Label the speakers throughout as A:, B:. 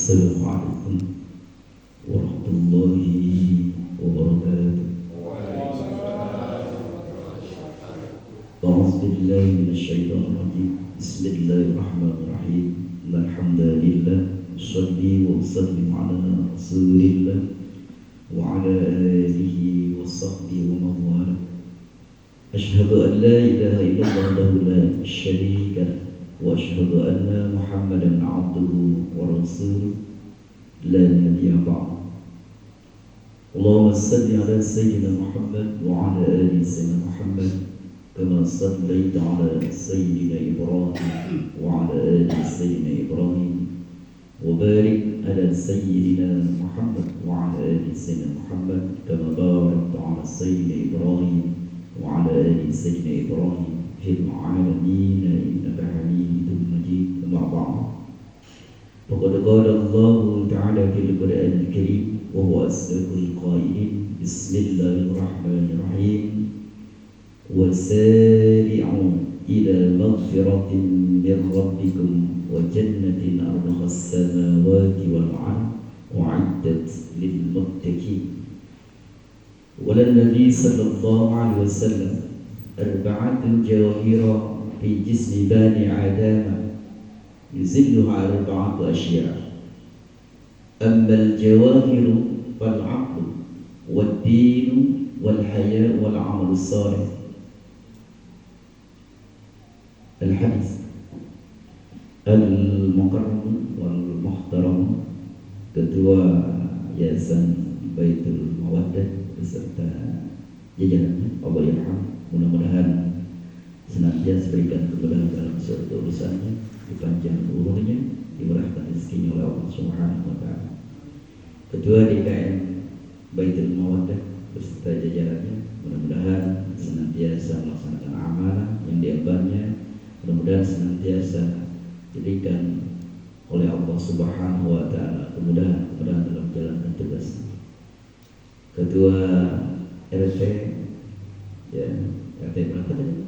A: Assalamualaikum warahmatullahi wabarakatuh. A'udzu billahi minasyaitonir rajim. Bismillahirrahmanirrahim. Alhamdulillah, sholli wa sallim ala Rasulillah wa ala alihi wa sahbihi wa man wala. Asyhadu an la ilaha illallah wahdahu la syarika lahu wa asyhadu anna Muhammadan 'abduhu wa rasuluhu la nabiyya ba'dahu. Allahumma salli ala sayyidina Muhammad wa ala ali sayyidina Muhammad kama sallaita ala sayyidina Ibrahim wa ala ali sayyidina Ibrahim wa barik ala sayyidina Muhammad wa ala ali sayyidina Muhammad kama barakta ala sayyidina Ibrahim wa ala ali sayyidina Ibrahim fil alamin innaka Hamidum Majid. Amma ba'd. Faqad qala Allah ta'ala fil Qur'anil Karim wa huwa asdaqul qailin. Bismillahirrahmanirrahim. Wasari'u ila maghfiratin min rabbikum wa jannatin 'arduha as-samawati wal 'ard u'iddat lil muttaqin. Wala Nabi sallallahu alaihi wasallam arba'atun jawahira fi jismi bani Adam yuzilluha arba'atu asya'. Amma al-jawahiru fal 'aql wad-din wal haya wal 'amal as-salih. Al-hadis al-mukarram wal muhtaram, Ketua Yayasan Baitul Mawaddah beserta jajarannya, Allah yarham, mudah-mudahan senantiasa berikan kemudahan dalam segala urusannya, dipanjang umurnya, dimurahkan rezekinya oleh Allah Subhanahu wa taala. Ketua DKM Baitul Mawaddah beserta jajarannya, mudah-mudahan senantiasa melaksanakan amanah yang diembannya, mudah-mudahan senantiasa diberikan oleh Allah Subhanahu wa taala kemudahan dalam menjalankan tugasnya. Ketua RT, ya, RT berapa tadi?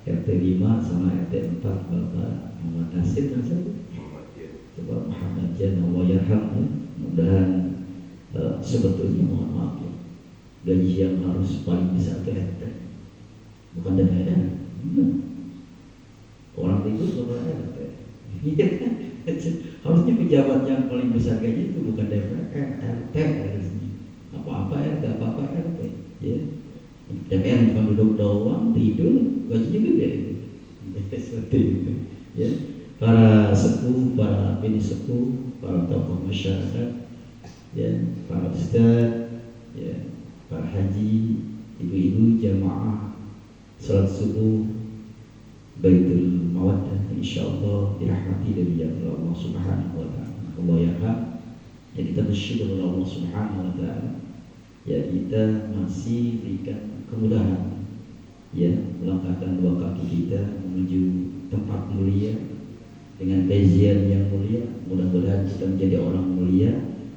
A: RT 5 sama RT 4 Bapak Muhammad Nasir kan saya? Coba Muhammad Jan, Allah yarham, ya. Mudah-mudahan sebetulnya mohon maaf ya, gaji yang harus paling besar ke RT, bukan daerah. Orang itu sebenarnya RT. Harusnya pejabat yang paling besar gaji itu bukan DPR, RT harusnya. Apa-apa RT, apa-apa RT, ya. DPR cuma duduk doang, tidur, gajinya gede. Seperti itu, ya. Para sepuh, para bini sepuh, para tokoh masyarakat, ya, para ustaz, ya, para haji, ibu-ibu jamaah salat subuh Baitul Mawaddah, insyaallah dirahmati dari Allah Subhanahu wa taala. Allah yarham. Ya, kita bersyukur kepada Allah Subhanahu wa taala. Ya, kita masih berikan kemudahan, ya, melangkahkan dua kaki kita menuju tempat mulia dengan kajian yang mulia. Mudah-mudahan kita menjadi orang mulia,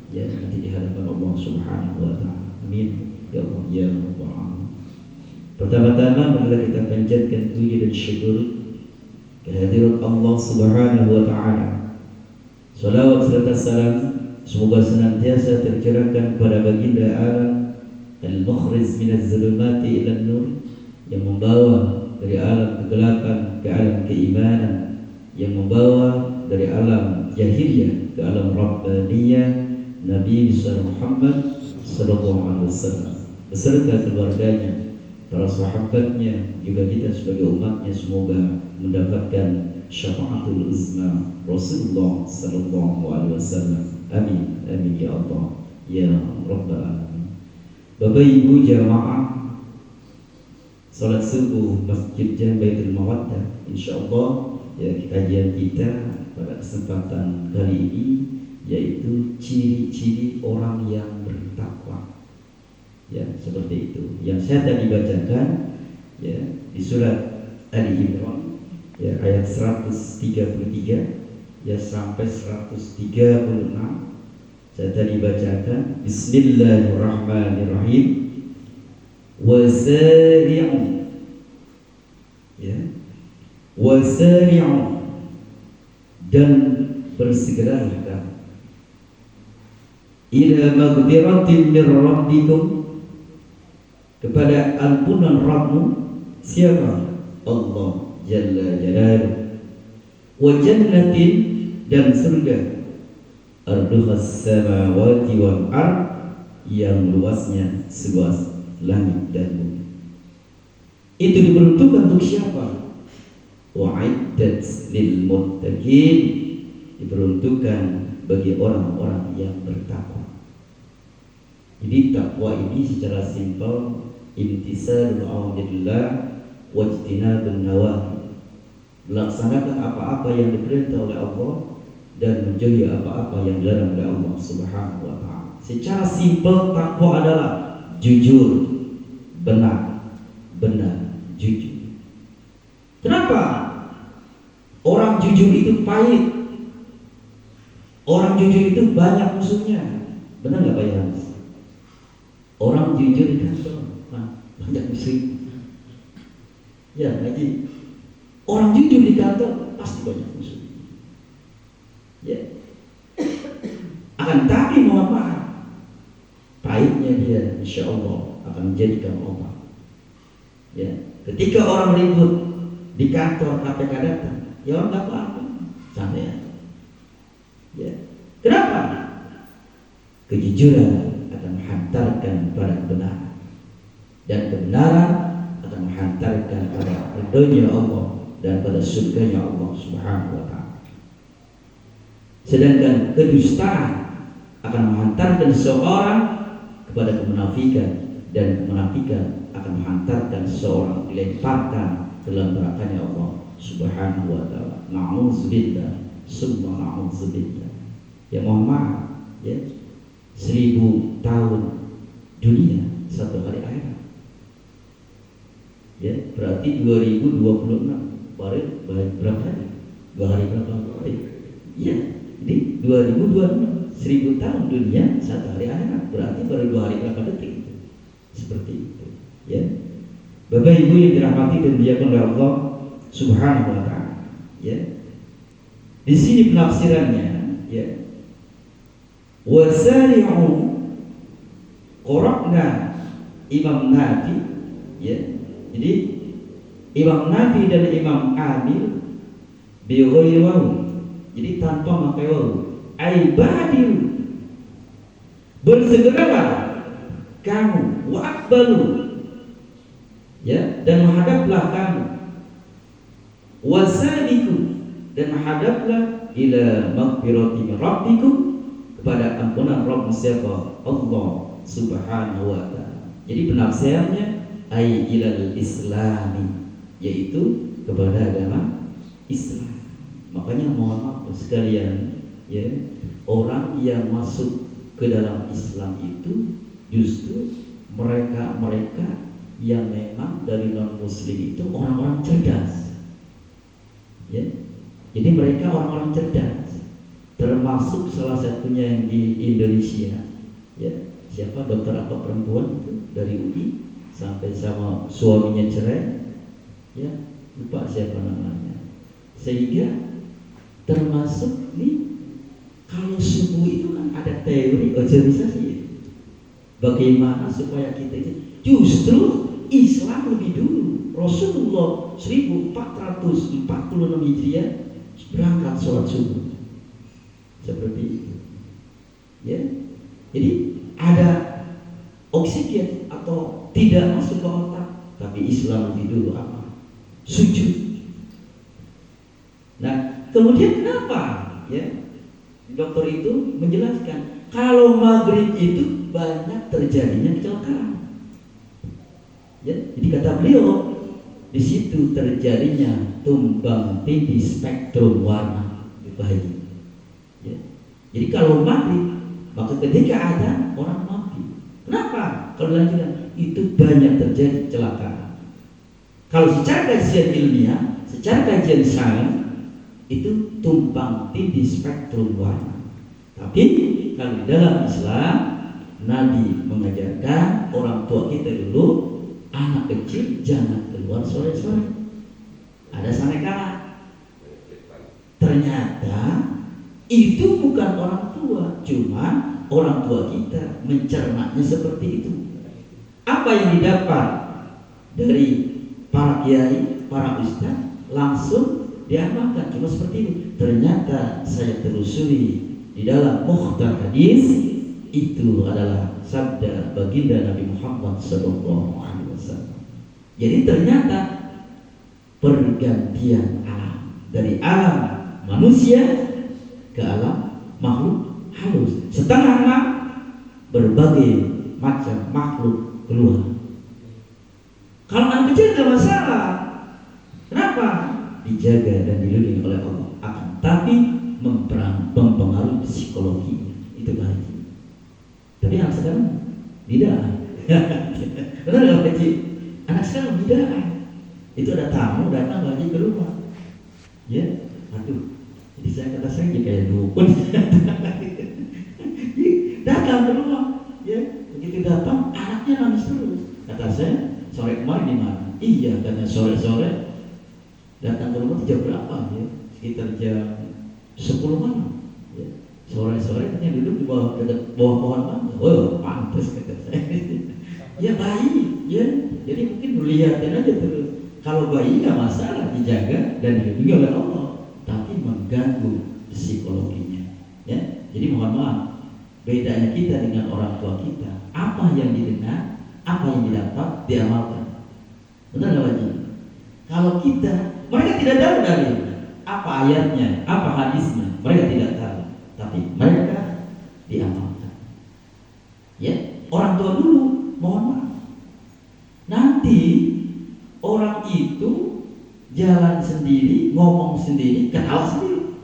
A: ya, nanti di hadapan Allah Subhanahu wa taala. Amin ya Allah ya Rabbal alamin. Pertama-tama marilah kita panjatkan puji dan syukur kehadirat Allah Subhanahu wa taala. Salawat serta salam semoga senantiasa tercurahkan pada baginda alam al-mukhrij min az-zulumati ila an-nur, yang membawa dari alam kegelapan ke alam keimanan, yang membawa dari alam jahiliyah ke alam rabbaniyah, Nabi Muhammad sallallahu alaihi wasallam beserta keluarganya, para sahabatnya, juga kita sebagai umatnya, semoga mendapatkan syafaatul uzma Rasulullah sallallahu alaihi wasallam. Amin amin ya Allah ya Rabbal alamin. Bapak Ibu jamaah salat subuh Masjid Jan Baitul Mawaddah, insyaallah ya, kajian kita pada kesempatan kali ini yaitu ciri-ciri orang yang bertakwa. Ya, seperti itu yang saya tadi bacakan, ya, di surat Ali Imran, ya, ayat 133 ya sampai 136. Saya tadi bacakan Bismillahirrahmanirrahim. Wasari'u, ya, wasari'u, dan bersegeralah kamu ila maghfiratin min rabbikum, kepada ampunan Rabbmu. Siapa? Allah Jalla Jalaluhu. Wa jannatin, dan surga, arduhas samawati wal ard, yang luasnya seluas langit dan bumi. Itu diperuntukkan untuk siapa? Wa'iddat lil muttaqin, diperuntukkan bagi orang-orang yang bertakwa. Jadi takwa ini secara simpel imtisalul awamirillah wajtinabun nawahi, melaksanakan apa-apa yang diperintah oleh Allah dan menjauhi apa-apa yang dilarang oleh Allah Subhanahu wa ta'ala. Secara simpel takwa adalah jujur, benar, jujur. Kenapa? Orang jujur itu pahit. Orang jujur itu banyak musuhnya. Benar nggak Pak Yans? Orang jujur di kantor banyak musuh. Ya, lagi orang jujur di kantor pasti banyak musuh. Ya. Akan tapi mohon maaf, pahitnya dia insya Allah akan menjadikan obat. Ya, ketika orang ribut di kantor KPK datang, ya orang nggak apa-apa, santai aja. Ya. Kenapa? Kejujuran akan menghantarkan pada kebenaran, dan kebenaran akan menghantarkan pada ridhonya Allah dan pada surganya Allah Subhanahu wa ta'ala. Sedangkan kedustaan akan menghantarkan seseorang kepada kemunafikan, dan kemunafikan akan menghantarkan seseorang dilemparkan dalam nerakanya Allah Subhanahu wa ta'ala. Na'udzubillah, summa na'udzubillah. Ya mohon maaf, ya 1000 tahun dunia, 1 hari akhirat. Ya, berarti 2026 baru berapa hari? 2 hari berapa hari? Iya, jadi 2026 1000 tahun dunia, 1 hari akhirat, berarti baru 2 hari berapa detik. Seperti itu, ya. Bapak Ibu yang dirahmati dan dimuliakan oleh Allah Subhanahu wa ta'ala, ya. Di sini penafsirannya, ya. Wasari'u, qara'na Imam Nafi, ya. Jadi Imam Nafi dan Imam Amir bi ghairi waw, jadi tanpa pakai waw. Ai badiru, bersegeralah kamu, wa aqbalu, ya, dan menghadaplah kamu, wasaliku, dan menghadaplah ila maghfirati min rabbikum, kepada ampunan Rabb siapa? Allah Subhanahu wa ta'ala. Jadi penafsirannya ai ilal islami, yaitu kepada agama Islam. Makanya mohon maaf sekalian, ya, orang yang masuk ke dalam Islam itu justru mereka yang memang dari non muslim itu orang-orang cerdas, ya. Jadi mereka orang-orang cerdas, termasuk salah satunya yang di Indonesia, ya, siapa, dokter apa perempuan itu dari UI sampai sama suaminya cerai, ya, lupa siapa namanya. Sehingga termasuk nih, kalau subuh itu kan ada teori organisasi, bagaimana supaya kita itu justru Islam lebih dulu. Rasulullah 1446 Hijriah berangkat sholat subuh seperti itu, ya. Jadi ada oksigen atau tidak masuk ke otak, tapi Islam lebih dulu apa? Sujud. Nah, kemudian kenapa, ya? Dokter itu menjelaskan kalau maghrib itu banyak terjadinya kecelakaan. Ya, jadi kata beliau di situ terjadinya tumbang tindih spektrum warna berbahaya. Ya. Jadi kalau maghrib, maka ketika ada orang mati. Kenapa? Kalau lanjutan itu banyak terjadi kecelakaan. Kalau secara kajian ilmiah, secara kajian sains, itu tumpang tindih spektrum warna. Tapi kalau di dalam Islam, Nabi mengajarkan orang tua kita dulu, anak kecil jangan keluar sore-sore. Ada sanakala. Ternyata Itu bukan orang tua, cuma orang tua kita mencernanya seperti itu. Apa yang didapat dari para kiai, para ustaz, langsung diamalkan. Cuma seperti ini. Ternyata saya telusuri di dalam mukhtar hadis, itu adalah sabda baginda Nabi Muhammad SAW. Jadi ternyata pergantian alam dari alam manusia ke alam makhluk halus. Setengah alam berbagai macam makhluk keluar. Kalau anak kecil tidak masalah. Kenapa? Dijaga dan dilindungi oleh Allah. Akan tapi mempengaruhi psikologi. Itu baik. Tapi anak sekarang tidak. Benar nggak Pak Haji? Anak sekarang tidak. Itu ada tamu datang lagi ke rumah. Ya, aduh. Jadi kata saya kayak dukun. Datang ke rumah. Ya, begitu datang anaknya nangis terus. Kata saya, sore kemarin di mana? Iya, katanya sore-sore datang ke rumah jam berapa? Ya, sekitar jam 10 malam. Ya, sore-sore katanya duduk di bawah pohon mangga. Oh, pantas kata saya. Ya bayi, ya. Jadi mungkin dilihatin aja terus. Kalau bayi nggak masalah, dijaga dan dilindungi oleh Allah. Tapi mengganggu psikologinya. Ya, jadi mohon maaf. Bedanya kita dengan orang tua kita, apa yang didengar, apa yang didapat, diamalkan. Benar nggak Haji? Kalau kita, mereka tidak tahu dari apa ayatnya, apa hadisnya, mereka tidak tahu. Tapi mereka diamalkan. Ya, orang tua dulu, mohon maaf. Nanti orang itu jalan sendiri, ngomong sendiri, ketawa sendiri.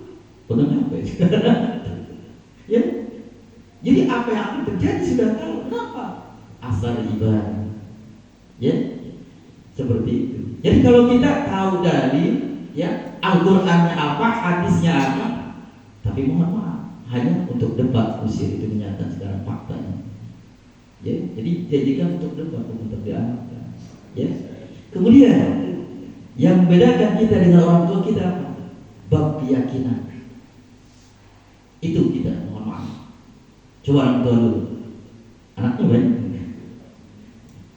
A: Benar apa ya? Ya. Jadi apa yang akan terjadi sudah tahu. Kenapa? Asal ibadah. Ya. Seperti itu. Jadi kalau kita tahu dari ya Al-Qur'annya apa, hadisnya apa, tapi mohon maaf, hanya untuk debat kusir itu menyatakan sekarang faktanya. Ya, jadi jadikan untuk debat, untuk diamalkan. Ya. Kemudian yang membedakan kita dengan orang tua kita apa? Bab keyakinan. Itu kita, mohon maaf. Coba orang tua dulu. Anaknya banyak.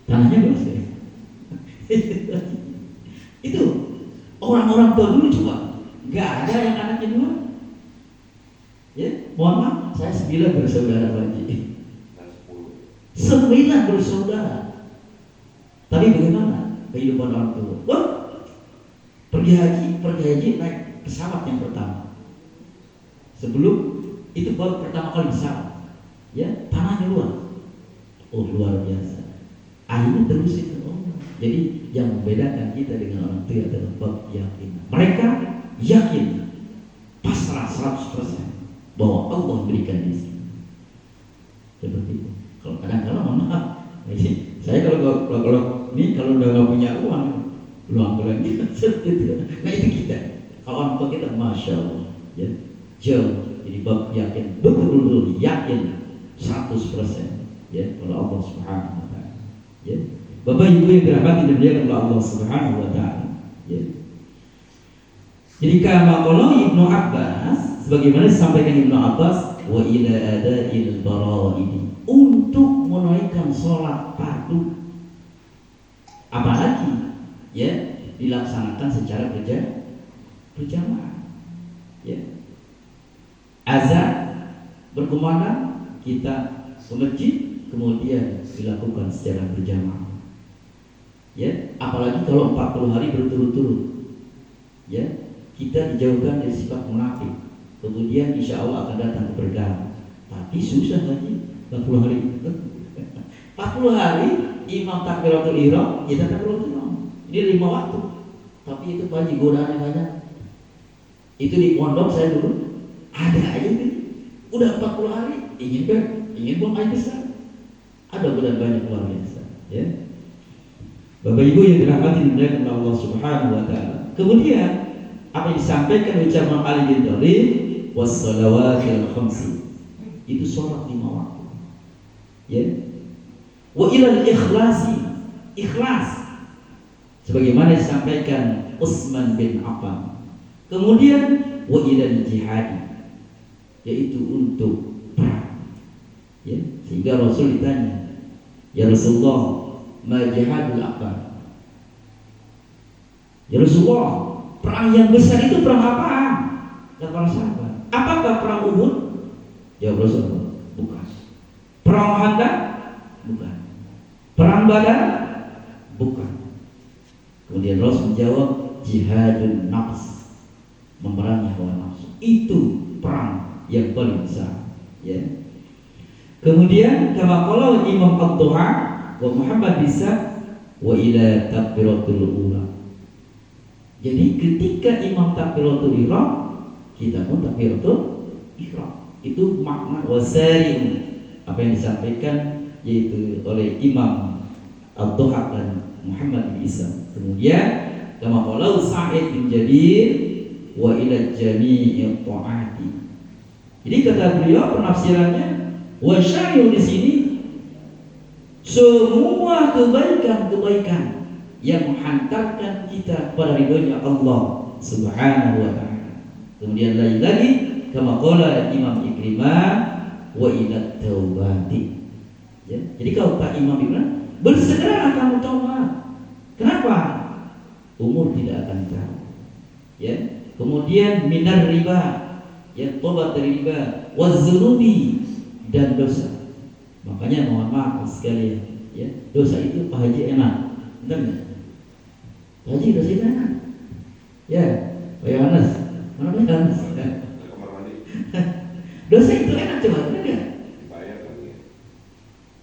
A: Tanahnya luas ya. Itu orang-orang tua dulu coba. Gak ada yang anaknya dua. Ya, mohon maaf, saya 9 bersaudara lagi. 9 bersaudara. Tapi bagaimana kehidupan orang tua? Wah, pergi haji naik pesawat yang pertama. Sebelum itu baru pertama kali pesawat. Ya, tanahnya luas. Oh, luar biasa. Akhirnya terus itu. Jadi yang membedakan kita dengan orang tua adalah bab keyakinan. Mereka yakin pasrah 100% bahwa Allah memberikan rezeki. Seperti itu. Kalau kadang-kadang maaf, saya kalau udah nggak punya uang, luang lagi seperti itu. Nah itu kita. Kalau orang tua kita, masya Allah, ya jauh. Jadi bab yakin, betul-betul yakin 100%. Ya, kalau Allah Subhanahu Wa Taala. Ya. Bapak Ibu yang dirahmati dan dimuliakan oleh Allah Subhanahu Wa Taala. Ya. Jadi kama qala Ibnu Abbas, sebagaimana disampaikan Ibnu Abbas, wa ila ada'il bara'idi, untuk menunaikan sholat fardu, apalagi ya dilaksanakan secara berjamaah. Ya. Azan berkumandang, kita ke masjid, kemudian dilakukan secara berjamaah. Ya, apalagi kalau 40 hari berturut-turut. Ya, kita dijauhkan dari sifat munafik. Kemudian insya Allah akan datang keberkahan. Tapi susah lagi 40 hari. 40 hari imam takbiratul ihram, kita takbiratul ihram. Ini 5 waktu. Tapi itu banyak godaannya banyak. Itu di pondok saya dulu ada aja nih. Udah 40 hari ingin buang air besar. Ada godaan banyak luar biasa. Ya. Bapak Ibu yang dirahmati dan dimuliakan oleh Allah Subhanahu Wa Taala. Kemudian apa yang disampaikan ucapan Ali bin Thalib, was-salawatil khamsi, itu sholat 5 waktu. Ya. Wa ilal ikhlasi, ikhlas, sebagaimana disampaikan Utsman bin Affan. Kemudian wa ilal jihad, yaitu untuk perang. Ya, sehingga Rasul ditanya, ya Rasulullah, ma jihadul akbar? Ya Rasulullah, perang yang besar itu perang apa? Kata para sahabat, apakah perang Uhud? Ya Rasulullah, bukan. Perang Handaq? Bukan. Perang Badar? Bukan. Kemudian Rasul menjawab, jihadun nafs, memerangi hawa nafsu. Itu perang yang paling besar. Ya. Kemudian kama qala Imam Ad-Duha wa Muhammad bisa wa ila takbiratul ula. Jadi ketika Imam takbiratul ihram, kita pun takbiratul ihram. Itu makna wasari apa yang disampaikan yaitu oleh Imam Ad-Duha dan Muhammad bin Isa. Kemudian kama qala Sa'id bin Jabir wa ila jami'i ta'ati. Jadi kata beliau penafsirannya, wa syai'u di sini semua kebaikan-kebaikan yang menghantarkan kita kepada ridhonya Allah Subhanahu wa taala. Kemudian lagi kama qala Imam Ikrimah wa ila taubati. Ya, jadi kalau Pak Imam bilang bersegeralah kamu taubat. Kenapa? Umur tidak akan tahu. Ya. Kemudian minar riba, ya tobat dari riba, wazunubi dan dosa. Makanya mohon maaf sekalian, ya dosa itu Pak Haji enak, benar nggak? Pak Haji dosa itu enak, ya Pak Yohanes, mana Pak Yohanes? Dosa itu enak coba, benar nggak?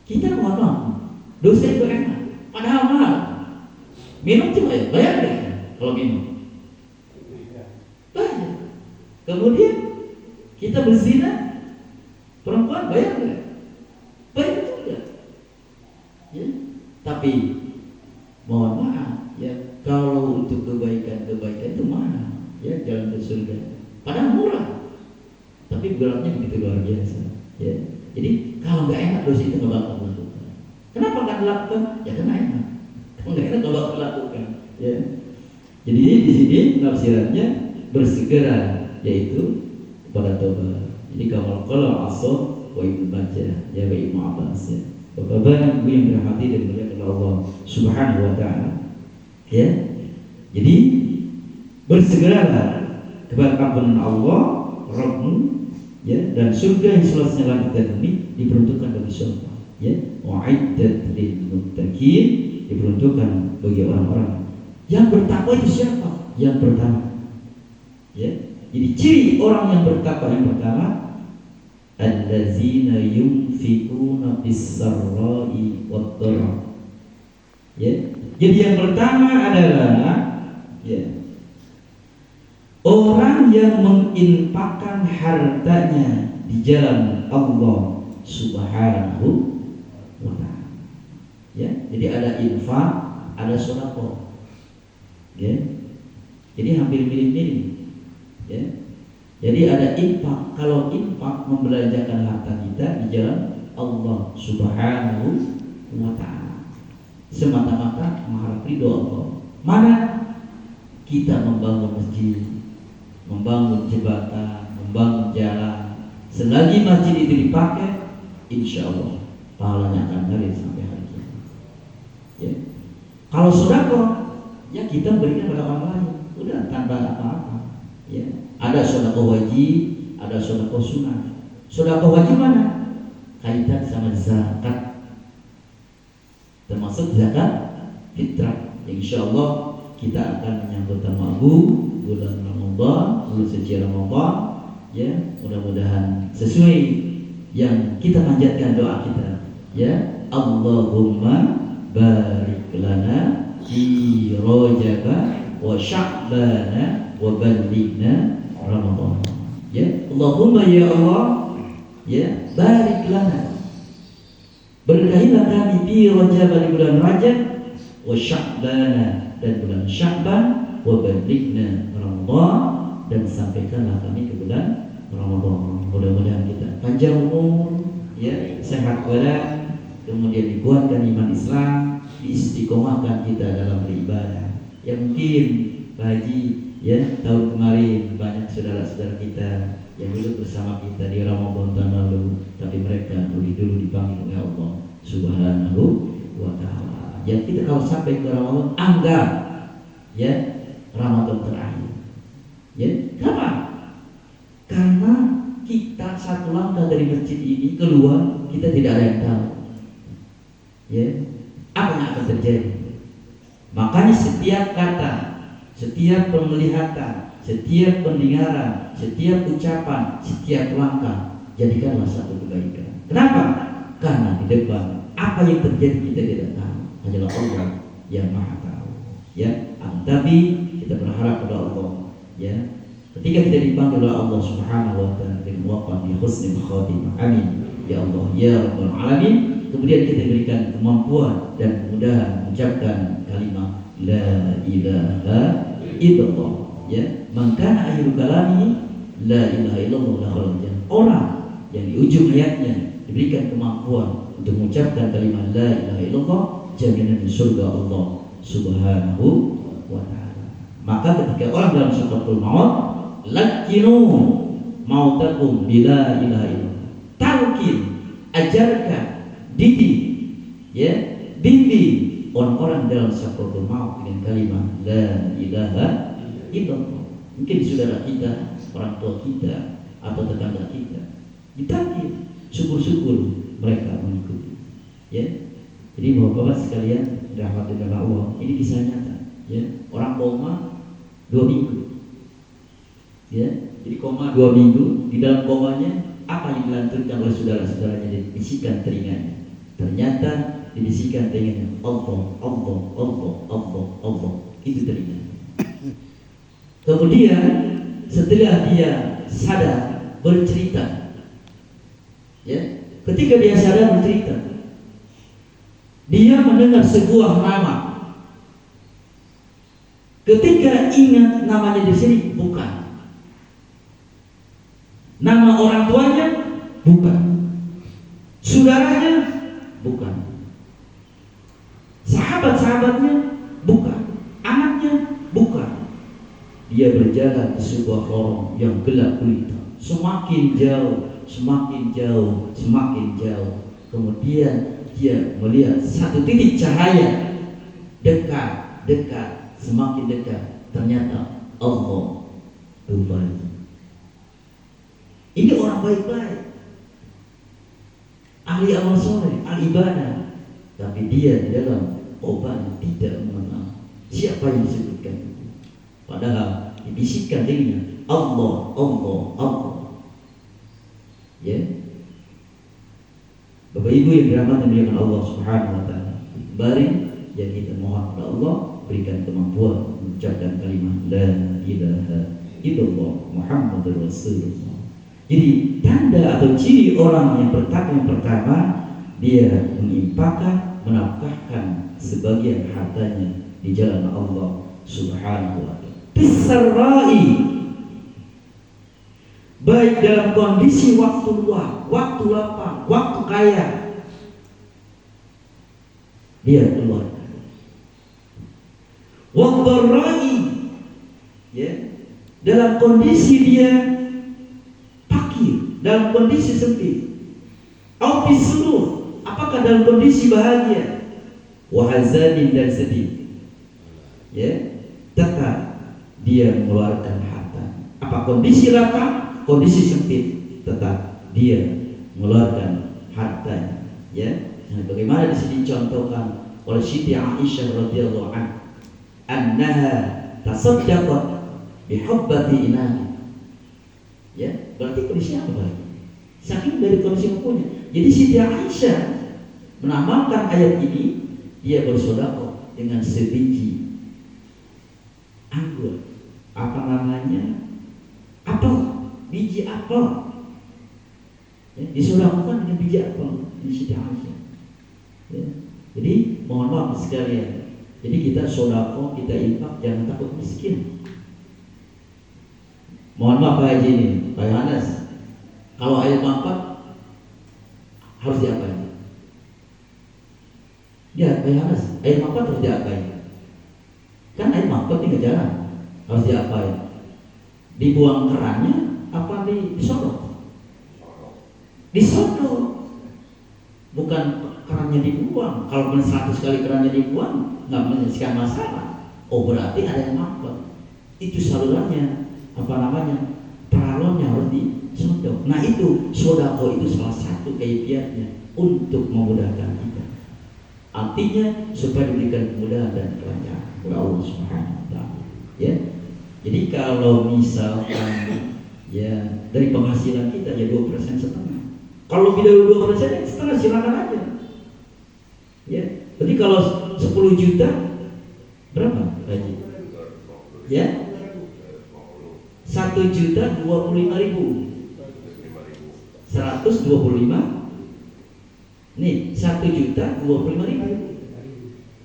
A: Kita mohon maaf, dosa itu enak, padahal mahal. Minum coba ya, bayar nggak? Kalau minum? Bayar. Kemudian kita berzina, perempuan bayar nggak? Bayar juga. Ya. Tapi mohon maaf, ya kalau untuk kebaikan itu mahal, ya jalan ke surga. Padahal murah, tapi beratnya begitu luar biasa. Ya. Jadi kalau nggak enak dosa itu nggak bakal dilakukan. Kenapa nggak dilakukan? Ya karena enak. Kalau nggak enak nggak bakal dilakukan. Ya. Jadi di sini penafsirannya bersegera, yaitu pada tobat. Jadi kalau asal wa Ibnu Majah, ya wa Ibnu Abbas, ya. Bapak-bapak yang dirahmati dan dimuliakan oleh Allah Subhanahu wa taala. Ya. Jadi bersegeralah kepada ampunan Allah Rabbmu, ya, dan surga yang seluasnya langit dan bumi diperuntukkan bagi siapa? Ya, wa'iddat lil muttaqin, diperuntukkan bagi orang-orang yang bertakwa. Itu siapa? Yang pertama. Ya. Jadi ciri orang yang bertakwa yang pertama, allazina yunfiquna bis-sarra'i wad-dharra. Ya. Jadi yang pertama adalah, ya, orang yang menginfakkan hartanya di jalan Allah Subhanahu wa ta'ala. Ya, jadi ada infak, ada sedekah. Ya. Jadi hampir mirip-mirip. Ya. Jadi ada infak. Kalau infak membelanjakan harta kita di jalan Allah Subhanahu wa ta'ala, semata-mata mengharap ridho Allah. Mana kita membangun masjid, membangun jembatan, membangun jalan, selagi masjid itu dipakai, insya Allah pahalanya akan ngalir sampai hari kiamat. Ya. Kalau sedekah, ya kita berikan pada orang lain, udah tanpa apa-apa. Ya. Ada sedekah wajib, ada sedekah sunnah. Sedekah wajib mana? Kaitan sama zakat, termasuk zakat fitrah. Insya Allah kita akan menyambut bulan Ramadan, bulan suci Ramadan, ya, mudah-mudahan sesuai yang kita panjatkan doa kita, ya, Allahumma barik lana fi Rajab wa Sya'ban wa ballighna Ramadan. Ya, Allahumma ya Allah, ya, barik lana, berkahilah kami fi Rajab di bulan Rajab wa Sya'ban dan bulan Sya'ban wa ballighna Ramadan, dan sampaikanlah kami ke bulan Ramadan. Mudah-mudahan kita panjang umur, ya, sehat badan, kemudian dikuatkan iman Islam, diistiqomahkan kita dalam beribadah. Yang mungkin Pak Haji Ya, tahun kemarin banyak saudara-saudara kita yang dulu bersama kita di Ramadan tahun lalu, tapi mereka lebih dulu dipanggil oleh Allah Subhanahu wa Ta'ala. Ya, kita kalau sampai ke Ramadan, anggap ya Ramadan terakhir. Ya, kenapa? Karena kita satu langkah dari masjid ini keluar, kita tidak ada yang tahu. Ya, apa yang akan terjadi? Makanya setiap kata, setiap penglihatan, setiap pendengaran, setiap ucapan, setiap langkah, jadikanlah satu kebaikan. Kenapa? Karena di depan apa yang terjadi kita tidak tahu. Hanyalah Allah yang Maha tahu. Ya, tapi kita berharap pada Allah. Ya, ketika kita dipanggil oleh Allah Subhanahu wa Ta'ala dengan waqaf bi husnil khatimah. Amin. Ya Allah, ya Rabbal Alamin. Kemudian kita berikan kemampuan dan kemudahan mengucapkan kalimat La ilaha illallah. Ya, maka akhir kalami La ilaha illallah la khalaqan. Orang yang di ujung ayatnya diberikan kemampuan untuk mengucapkan kalimat La ilaha illallah, jaminan surga Allah Subhanahu wa Ta'ala. Maka ketika orang dalam sukratul maut, lakinu mautakum bila ilaha illallah. Talqin, ajarkan, didik, ya, bimbing orang-orang dalam sakratul maut dengan kalimat La ilaha illallah. Mungkin saudara kita, orang tua kita, atau tetangga kita ditakdir, syukur-syukur mereka mengikuti. Ya, jadi bapak-bapak sekalian, rahmatullah Allah, ini kisah nyata. Ya, orang koma 2 minggu. Ya, jadi koma 2 minggu. Di dalam komanya apa yang dilanturkan oleh saudara-saudaranya, dibisikkan telinganya. Ternyata dibisikkan telinganya Allah, Allah, Allah, Allah, Allah. Itu telinga. Kemudian setelah dia sadar, bercerita. Ya, ketika dia sadar bercerita, dia mendengar sebuah nama. Ketika ingat namanya di sini, bukan. Nama orang tuanya, bukan. Saudaranya, bukan. Sahabat-sahabatnya, bukan. Anaknya, bukan. Dia berjalan di sebuah lorong yang gelap gulita, semakin jauh, semakin jauh, semakin jauh. Kemudian dia melihat satu titik cahaya, dekat, dekat, semakin dekat. Ternyata Allah kembali. Ini orang baik-baik, ahli amal soleh, ahli ibadah, tapi dia di dalam obat tidak mengenal siapa yang disebutkan. Padahal dibisikkan dirinya Allah, Allah, Allah. Ya, Bapak Ibu yang dirahmati oleh Allah Subhanahu wa Ta'ala, mari yang kita mohon kepada Allah berikan kemampuan mengucapkan kalimat La ilaha illallah Muhammadur Rasulullah. Jadi tanda atau ciri orang yang pertama dia menginfakkan, menafkahkan sebagian hartanya di jalan Allah Subhanahu wa Ta'ala. Bisarrai, baik dalam kondisi waktu luang, waktu lapang, waktu kaya, dia keluar. Wadharai, ya, dalam kondisi dia fakir, dalam kondisi sempit. Au bisurur, apakah dalam kondisi bahagia? Wahazanin, dan sedih. Ya, tetap dia mengeluarkan harta. Apa kondisi lapang, kondisi sempit, tetap dia mengeluarkan hartanya. Ya, nah, bagaimana di sini dicontohkan oleh Siti Aisyah radhiyallahu anha tasaddaqat bihubbati inani. Ya, berarti kondisi apa lagi? Saking dari kondisi punya. Jadi Siti Aisyah menambahkan ayat ini, dia bersedekah dengan sebiji anggur, apa namanya, apel, biji apel, ya, disedekahkan dengan biji apel di Siti Aisyah. Ya, jadi mohon maaf sekalian. Jadi kita sedekah, kita infak, jangan takut miskin. Mohon maaf Pak Haji ini, Pak Yohanes, kalau air mampat harus diapain? Ya Pak Yohanes, air mampat harus diapain? Kan air mampat ini nggak jalan. Harus diapain? Dibuang kerannya apa disodok? Disodok. Bukan kerannya dibuang. Kalau 100 kali kerannya dibuang nggak menyelesaikan masalah. Oh berarti ada yang mampet. Itu salurannya, apa namanya, peralonnya harus disodok. Nah itu sodako itu salah satu kaifiatnya untuk memudahkan kita. Artinya supaya diberikan kemudahan dan kelancaran oleh Allah Subhanahu Wa Taala. Ya, jadi kalau misalkan ya dari penghasilan kita ya 2,5%. Kalau lebih dari 2% setengah silakan aja. Ya, berarti kalau 10 juta berapa gaji? Ya, 1.025.000. 125. Nih 1.025.000.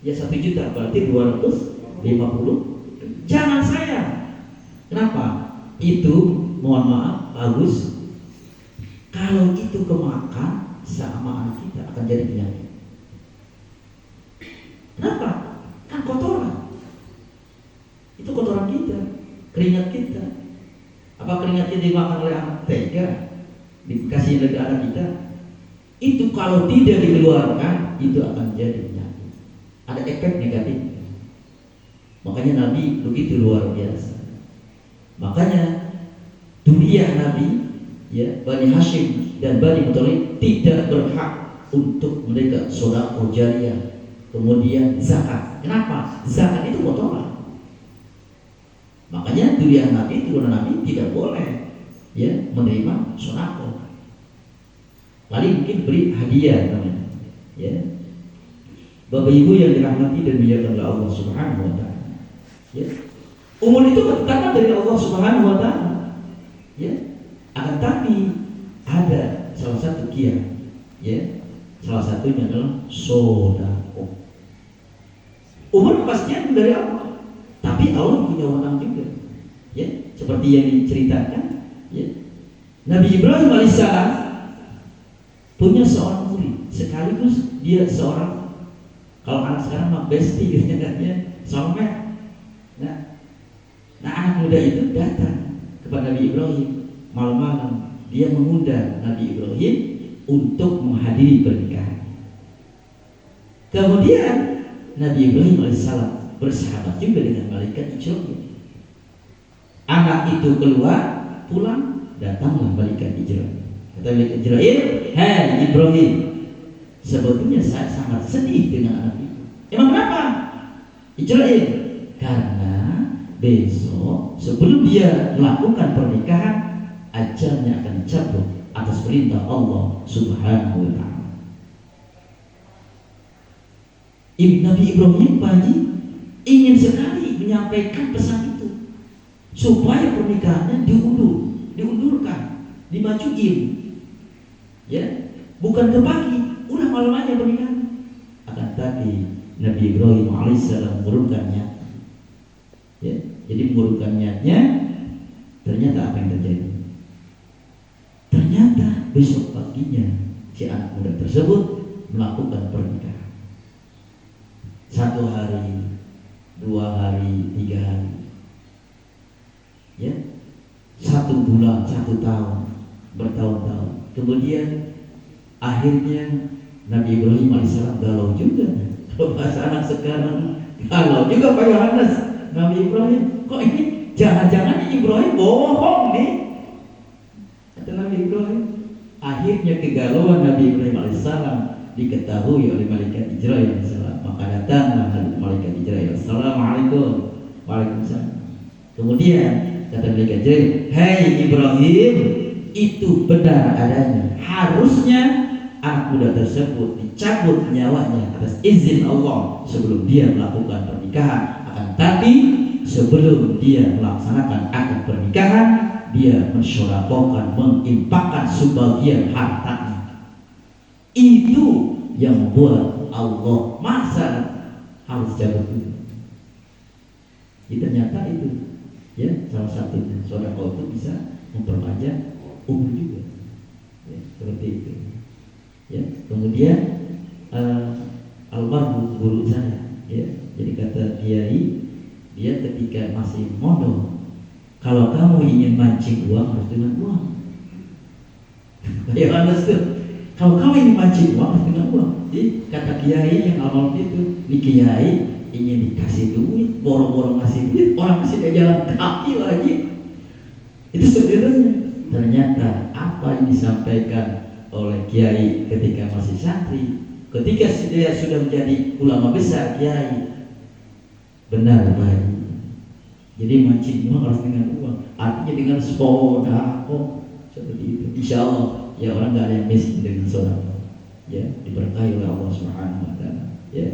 A: Ya 1 juta berarti 250. Jangan sayang. Kenapa? Itu mohon maaf bagus. Kalau itu kemakan sama anak kita akan jadi penyakit. Kenapa? Kan kotoran. Itu kotoran kita, keringat kita. Apa keringat kita dimakan oleh anak tega? Dikasih oleh anak kita. Itu kalau tidak dikeluarkan itu akan jadi penyakit. Ada efek negatif. Makanya Nabi begitu luar biasa. Makanya dunia Nabi, ya, Bani Hashim dan Bani Muthalib tidak berhak untuk mereka sedekah jariyah, kemudian zakat. Kenapa? Zakat itu kotoran. Makanya dunia Nabi, turunan Nabi tidak boleh ya menerima sedekah. Paling mungkin beri hadiah namanya. Ya. Bapak Ibu yang dirahmati dan dimuliakan oleh Allah Subhanahu Wa Taala. Ya. Umur itu ketetapan dari Allah Subhanahu Wa Taala. Ya. Akan tapi ada salah satu kiat, ya, salah satunya adalah sedekah. Umur pastinya dari Allah, tapi Allah punya wewenang juga, ya, seperti yang diceritakan, ya. Nabi Ibrahim alaihissalam punya seorang murid, sekaligus dia seorang, kalau anak sekarang mah bestie gitu katanya, soulmate. Nah, anak muda itu datang kepada Nabi Ibrahim. Malam-malam dia mengundang Nabi Ibrahim untuk menghadiri pernikahan. Kemudian Nabi Ibrahim alaihissalam bersahabat juga dengan malaikat Jibril. Anak itu keluar, pulang, datanglah malaikat Jibril. Kata malaikat Jibril, "Hai Ibrahim, sebetulnya saya sangat sedih dengan anak itu." Emang kenapa? Jibril, karena besok sebelum dia melakukan pernikahan ajalnya akan dicabut atas perintah Allah Subhanahu Wa Taala. Nabi Ibrahim Haji ingin sekali menyampaikan pesan itu supaya pernikahannya diundurkan, dimajuin, ya, bukan ke pagi, udah malam aja pernikahan. Akan tapi Nabi Ibrahim alaihissalam mengurungkan niat, ya, jadi mengurungkan niatnya. Ternyata apa yang terjadi? Ternyata besok paginya si anak muda tersebut melakukan pernikahan. 1 hari, 2 hari, 3 hari, ya, 1 bulan, 1 tahun, bertahun-tahun. Kemudian akhirnya Nabi Ibrahim alaihissalam galau juga. Kalau bahasa anak sekarang galau juga Pak Yohanes. Nabi Ibrahim, kok ini jangan-jangan Ibrahim bohong nih? Nabi Ibrahim. Akhirnya kegalauan Nabi Ibrahim alaihissalam diketahui oleh malaikat Jibril alaihissalam. Maka datanglah malaikat Jibril, "Assalamualaikum." Waalaikumsalam. Kemudian kata malaikat Jibril, "Hai Ibrahim, itu benar adanya. Harusnya anak muda tersebut dicabut nyawanya atas izin Allah sebelum dia melakukan pernikahan. Akan tapi sebelum dia melaksanakan akad pernikahan, dia mensyarakat, menginfakkan sebagian hartanya." Itu yang membuat Allah masa harus cabut itu. Ternyata itu, ya, salah satunya sedekah itu bisa memperpanjang umur juga, ya, seperti itu. Ya, kemudian almarhum guru saya, ya, jadi kata Kiai, dia ketika masih mondok, kalau kamu ingin mancing uang harus dengan uang. Ya understood. Kalau kamu ingin mancing uang harus dengan uang. Jadi kata kiai yang awal itu, ini kiai ingin dikasih duit, boro-boro ngasih duit, orang masih dia jalan kaki lagi. Itu sebenarnya. Ternyata apa yang disampaikan oleh kiai ketika masih santri, ketika dia sudah menjadi ulama besar kiai, benar baik. Jadi mancing uang harus dengan uang, artinya dengan sodako seperti itu. Insya Allah ya orang nggak ada yang miskin dengan sodako, ya diberkahi oleh Allah Subhanahu Wa Taala. Ya,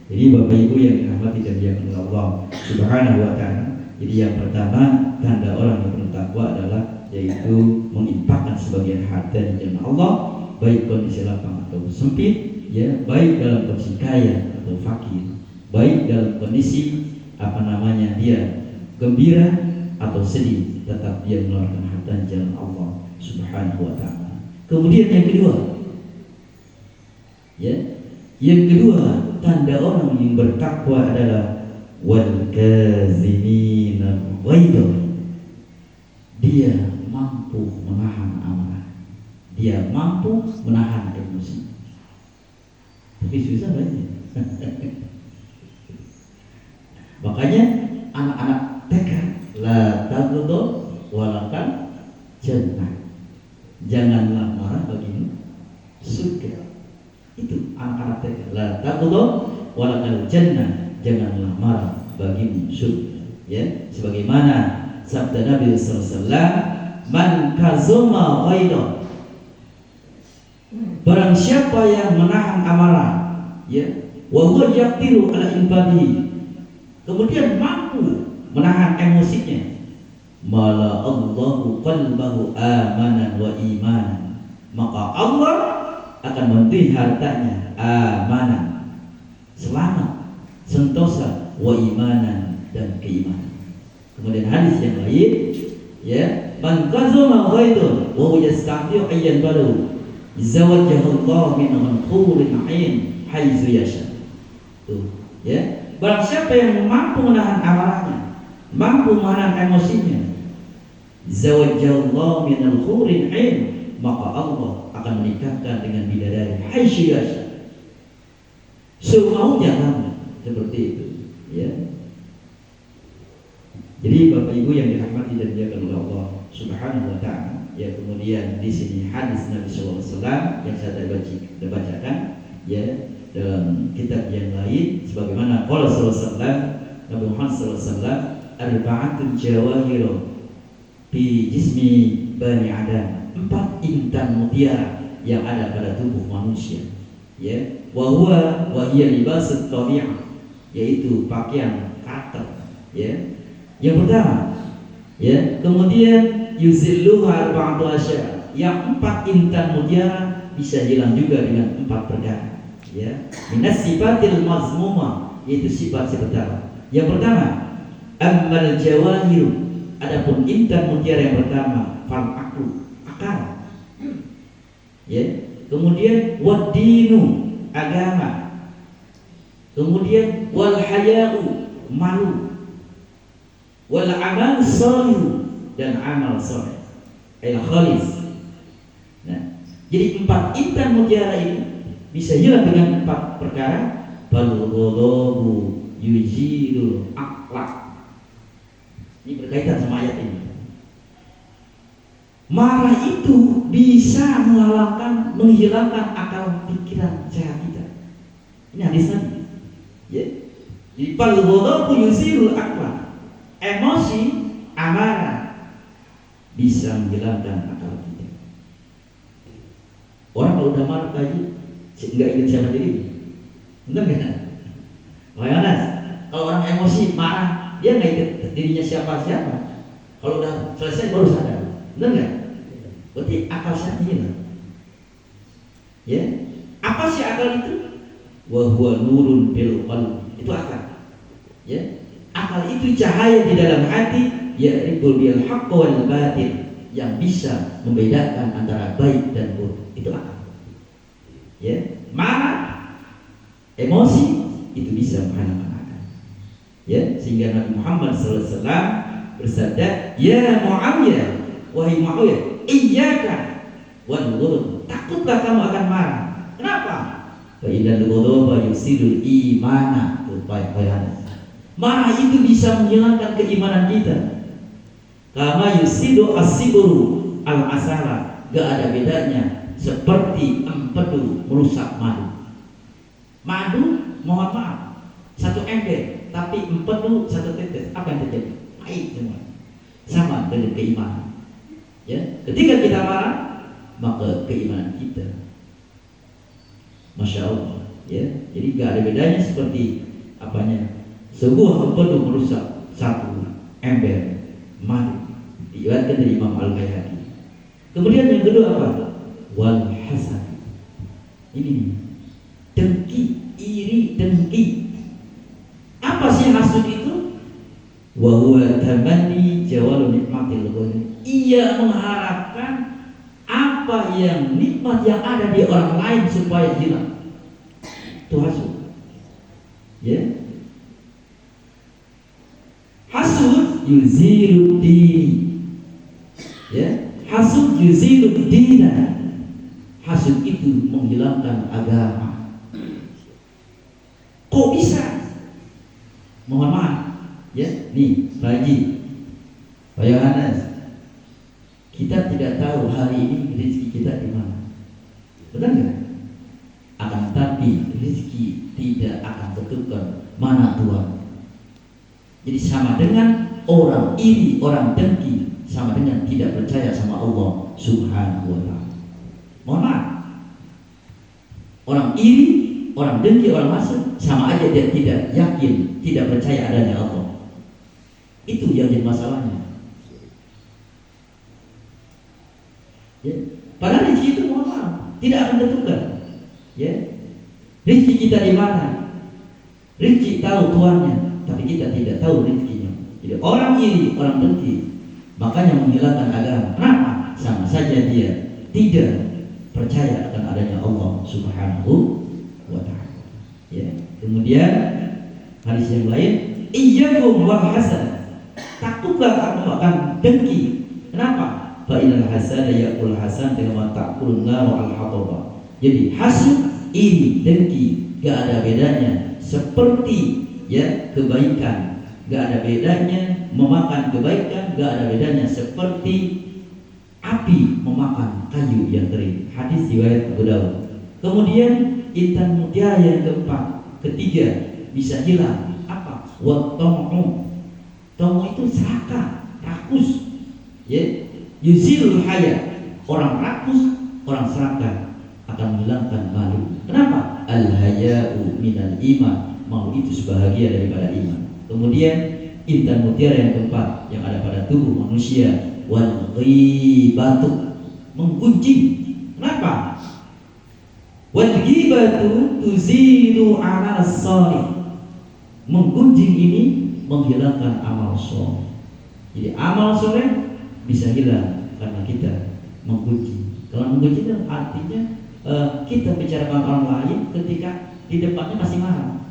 A: jadi bapak ibu yang dirahmati dan dimuliakan oleh Allah Subhanahu Wa Taala. Jadi yang pertama tanda orang yang penuh takwa adalah yaitu menginfakkan sebagian harta di jalan Allah, baik kondisi lapang atau sempit, ya baik dalam kondisi kaya atau fakir, baik dalam kondisi dia gembira atau sedih, tetap dia mengeluarkan harta di jalan Allah Subhanahu Wa Taala. Kemudian yang kedua, ya, yang kedua tanda orang yang bertakwa adalah wal kazimina ghaidah. Dia mampu menahan amarah, dia mampu menahan emosi. Tapi susah banget. Makanya anak-anak TK la taghdab walakan jannah. Janganlah marah bagimu surga. Itu anak-anak TK la taghdab walakan jannah. Janganlah marah bagimu surga. Ya, sebagaimana sabda Nabi sallallahu alaihi wasallam, man kazuma ghaidah. Barang siapa yang menahan amarah, ya, wa huwa yaqdiru ala infadihi, kemudian mampu menahan emosinya, mala Allahu qalbahu amanan wa imanan, maka Allah akan memberi hartanya amanan, selamat, sentosa, wa imanan, dan keimanan. Kemudian hadis yang lain, ya, man qazama ghaidan wa huwa yasta'tiu ayyan balu zawajahullah min manqurin 'ain haitsu yasha. Tuh, ya. Barang siapa yang mampu menahan amarahnya, mampu menahan emosinya, zawajahullah min manqurin 'ain, maka Allah akan menikahkan dengan bidadari haitsu yasha. Semaunya kamu, seperti itu, ya. Jadi Bapak Ibu yang dirahmati dan dimuliakan oleh Allah Subhanahu Wa Taala, ya, kemudian di sini hadis Nabi Sallallahu Alaihi Wasallam yang saya tadi bacakan, ya, dalam kitab yang lain, sebagaimana qala sallallahu alaihi wasallam, Nabi Muhammad sallallahu alaihi wasallam, arba'atul jawahir fi jismi bani Adam, 4 intan mutiara yang ada pada tubuh manusia, ya, wa hiya libasut tabi'ah, yaitu pakaian karakter, ya. Yang pertama, ya, kemudian yuzilluha arba'atu asya, yang 4 intan mutiara bisa hilang juga dengan 4 perkara, ya. Minas sifatil mazmumah, yaitu sifat pertama. Yang pertama, ammal jawahir, adapun intan mutiara yang pertama, fal aklu, akal, ya. Kemudian waddinu, agama. Kemudian wal haya'u, malu. Wal amal shalih, dan amal saleh, al khalis. Nah, jadi 4 intan mutiara ini bisa hilang dengan 4 perkara. Bal ghadabu yujilul aqla. Ini berkaitan sama ayat ini. Marah itu bisa menghilangkan akal pikiran sehat kita. Ini hadis Nabi, ya. Jadi bal ghadabu yujilul aqla. Emosi, amarah bisa menghilangkan akal kita. Orang kalau udah marah lagi, nggak ingat siapa diri, benar nggak? Mas, kalau orang emosi marah, dia nggak ingat dirinya siapa. Kalau udah selesai baru sadar, benar nggak? Berarti akal saya hilang. Ya, apa sih akal itu? Wa huwa nurun bil qalbi, itu akal. Ya. Akal itu cahaya di dalam hati, ya'riful bil haqq wal batil, yang bisa membedakan antara baik dan buruk. Itu akal. Ya, marah, emosi itu bisa menghalangan akal. Ya, sehingga Nabi Muhammad SAW bersabda, "Ya Muawiyah, wahai Muawiyah, iyyaka wal ghadab." Takutlah kamu akan marah. Kenapa? Fa innal ghadaba yusidul imana. Marah itu bisa menghilangkan keimanan kita. Kama yusidu as-sibru al-asala. Gak ada bedanya seperti empedu merusak madu. Madu, mohon maaf, satu ember, tapi empedu satu tetes. Apa yang terjadi? Pahit semua. Sama dengan keimanan. Ya, ketika kita marah, maka keimanan kita, Masya Allah, ya. Jadi gak ada bedanya seperti apanya, sebuah empedu merusak satu ember madu. Diriwayatkan dari Imam Al-Baihaqi. Kemudian yang kedua apa? Wal hasad. Ini dengki, iri, dengki. Apa sih hasud itu? Wa huwa tamanni jawalul nikmatil ghairi. Ia mengharapkan apa yang nikmat yang ada di orang lain supaya hilang. Itu hasud. Ya. Hasud yuzilu dini. Ya, hasud yuzilu dina. Hasud itu menghilangkan agama. Kok bisa? Mohon maaf, ya. Nih, Pak Yohanes, kita tidak tahu hari ini rezeki kita di mana. Benar nggak? Akan tapi rezeki tidak akan tentukan mana Tuhan. Jadi sama dengan orang iri, orang dengki, sama dengan tidak percaya sama Allah Subhanahu wa ta'ala. Mohon maaf, orang iri, orang dengki, orang hasad, sama aja dia tidak yakin, tidak percaya adanya Allah. Itu yang jadi masalahnya. Ya. Padahal rezeki itu mohon maaf tidak akan tentukan. Ya, rezeki kita di mana? Rezeki tahu tuannya, tapi kita tidak tahu rezekinya. Jadi orang iri, orang dengki, makanya menghilangkan agama. Kenapa? Sama saja dia tidak percaya akan adanya Allah Subhanahu wa ta'ala. Ya. Kemudian hadis yang lain, iyyakum wal hasad. Takutlah kamu akan dengki. Kenapa? Fa inal hasada yaqul hasan kama ta'kul nar al-hataba. Jadi hasud, iri, dengki gak ada bedanya seperti ya kebaikan, gak ada bedanya memakan kebaikan, gak ada bedanya seperti api memakan kayu yang kering. Hadis riwayat Abu Dawud. Kemudian intan mutiara yang keempat, ketiga bisa hilang apa? Wat-tamu. Tamu itu serakah, rakus. Ya, yuzilul haya. Orang rakus, orang serakah akan menghilangkan malu. Kenapa? Al-haya'u minal iman. Malu itu sebahagia daripada iman. Kemudian intan mutiara yang keempat yang ada pada tubuh manusia, wal ghibatu, menggunjing. Kenapa? Wal ghibatu tuzilu amal shalih. Menggunjing ini menghilangkan amal soleh. Jadi amal soleh bisa hilang karena kita menggunjing. Kalau menggunjing artinya kita bicarakan orang lain ketika di depannya masih marah.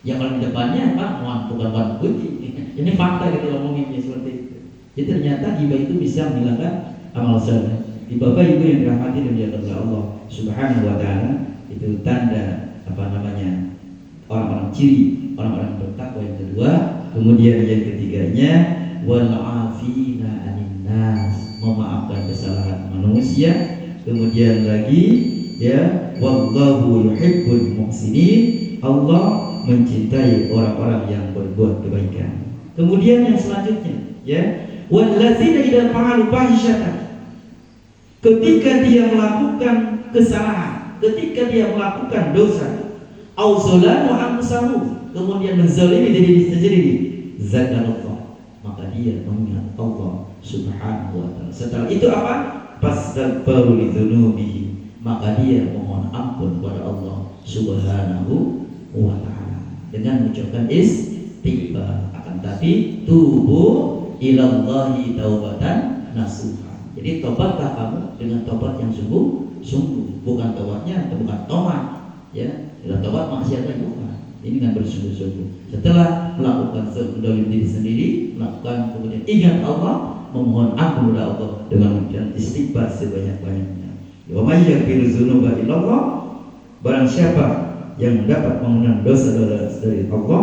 A: Ya kalau di depannya apa? Bukan menggunjing. Ini fakta kita ngomonginnya seperti itu. Jadi ternyata ghibah itu bisa menghilangkan amal soleh. Di Bapak Ibu yang dirahmati dan dimuliakan oleh Allah Subhanahu wa ta'ala, itu tanda orang-orang ciri orang-orang bertakwa yang kedua. Kemudian yang ketiganya wal afina 'anil nas, memaafkan kesalahan manusia. Kemudian lagi ya wallahu yuhibbul muhsinin, Allah mencintai orang-orang yang berbuat kebaikan. Kemudian yang selanjutnya ya wallazina idza fa'alu fahsyatan, ketika dia melakukan kesalahan, ketika dia melakukan dosa, au zalamu anfusahum, kemudian menzalimi diri sendiri, zakarallah, maka dia mengingat Allah Subhanahu wa ta'ala. Setelah itu apa? Fastaghfiru lidzunubihi, maka dia mohon ampun kepada Allah Subhanahu wa ta'ala dengan mengucapkan istighfar. Akan tapi tubu ilallahi taubatan nasuha. Jadi tobatlah kamu dengan tobat yang sungguh-sungguh, bukan tobatnya bukan tomat ya. Kalau tobat maksiat lagi bukan. Ini kan bersungguh-sungguh. Setelah melakukan mendolim diri sendiri, melakukan kemudian ingat Allah, memohon ampun kepada Allah dengan istighfar sebanyak-banyaknya. Wa may yaghfiru dzunuba illallah, barang siapa yang mendapat pengampunan dosa-dosa dari Allah,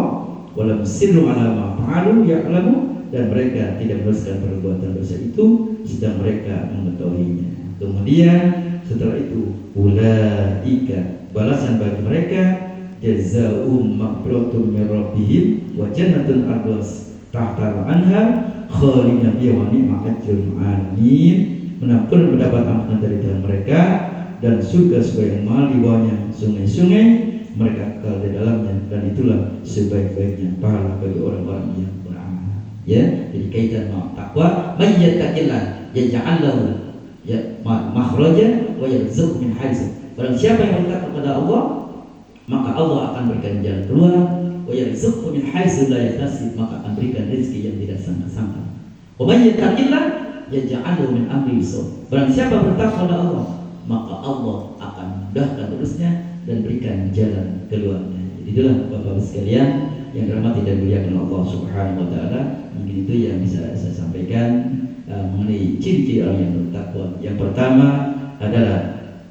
A: wala musirru ala ma fa'alu ya'lamu, dan mereka tidak meneruskan perbuatan dosa itu sedang mereka mengetahuinya. Kemudian setelah itu ulaika, balasan bagi mereka, jazaa'um maghfiratun min rabbihim wa jannatun arduha tahtal anhar khalidina fiha wa ni'ma ajrul 'amilin, mendapat ampunan dari Tuhan mereka dan surga yang mengalir di bawahnya sungai-sungai, mereka kekal di dalamnya, dan itulah sebaik-baiknya pahala bagi orang-orang yang beramal. Ya, jadi kaitan mau takwa, may yattaqillah yaj'al lahu ya makhraja wa yarzuqhu min haitsu. Barang siapa yang bertakwa kepada Allah, maka Allah akan berikan jalan keluar, wa yarzuqhu min haitsu la yahtasib, maka akan berikan rezeki yang tidak sangka-sangka. Wa may yattaqillah yaj'al lahu min amri yusra. Barang siapa bertakwa kepada Allah, maka Allah akan mudahkan urusnya dan berikan jalan keluarnya. Jadi itulah Bapak-Bapak sekalian yang dirahmati dan dimuliakan Allah Subhanahu wa taala. Mungkin itu yang bisa saya sampaikan mengenai ciri-ciri orang yang bertakwa. Yang pertama adalah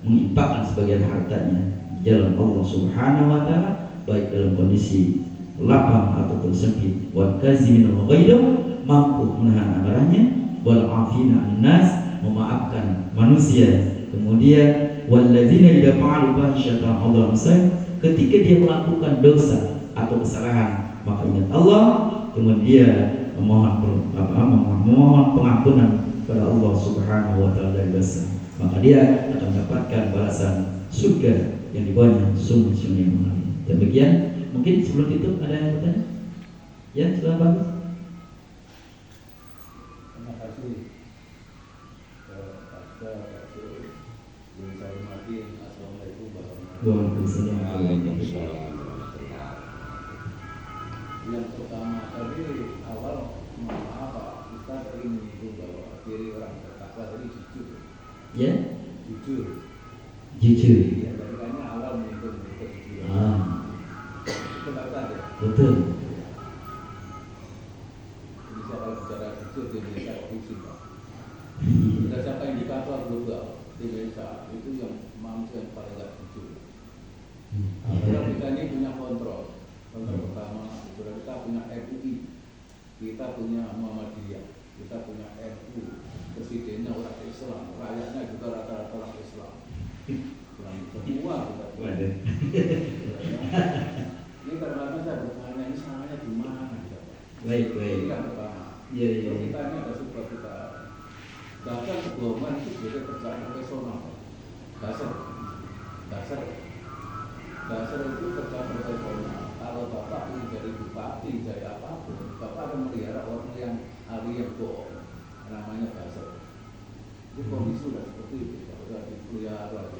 A: menginfakkan sebagian hartanya di jalan Allah Subhanahu wa taala, baik dalam kondisi lapang ataupun sempit. Wa kaziminal ghaidha, mampu menahan amarahnya. Wal afina 'anil nas, memaafkan manusia. Kemudian walladzina idza fa'alu fahisyatan Allah muslim, ketika dia melakukan dosa atau kesalahan maka ingat Allah, kemudian memohon pengampunan kepada Allah Subhanahu wa taala dari dosa, maka dia akan mendapatkan balasan surga yang di bawahnya sungai-sungai yang mengalir. Demikian, mungkin sebelum itu ada yang bertanya? Ya, silakan.
B: Terima kasih. Yang pertama tadi awal apa kita tadi menyinggung bahwa ciri orang bertakwa tadi jujur.
A: Ya?
B: Jujur.
A: Jujur.
B: Ya, tadi kayaknya awal menyinggung kejujuran. Itu kata ada.
A: Betul.
B: Jadi kalau bicara jujur di Indonesia pusing Pak. Sudah siapa indikator global di Indonesia itu yang manusia yang paling gak jujur. Kalau kita ini punya kontrol pertama, kita punya MUI, kita punya Muhammadiyah, kita punya NU, presidennya orang Islam, rakyatnya juga rata-rata orang Islam. Semua kita punya. Ini karena saya bertanya ini salahnya di mana?
A: Baik.
B: Ini yang pertama.
A: Iya.
B: Kita ini ada sebuah kita. Bahkan kebohongan itu jadi kerjaan personal. Dasar itu kerjaan personal. Kalau Bapak ingin jadi bupati, jadi apapun, Bapak akan melihara orang yang ahli yang bohong. Namanya dasar. Itu kondisi sudah seperti itu. Kalau sudah dipelihara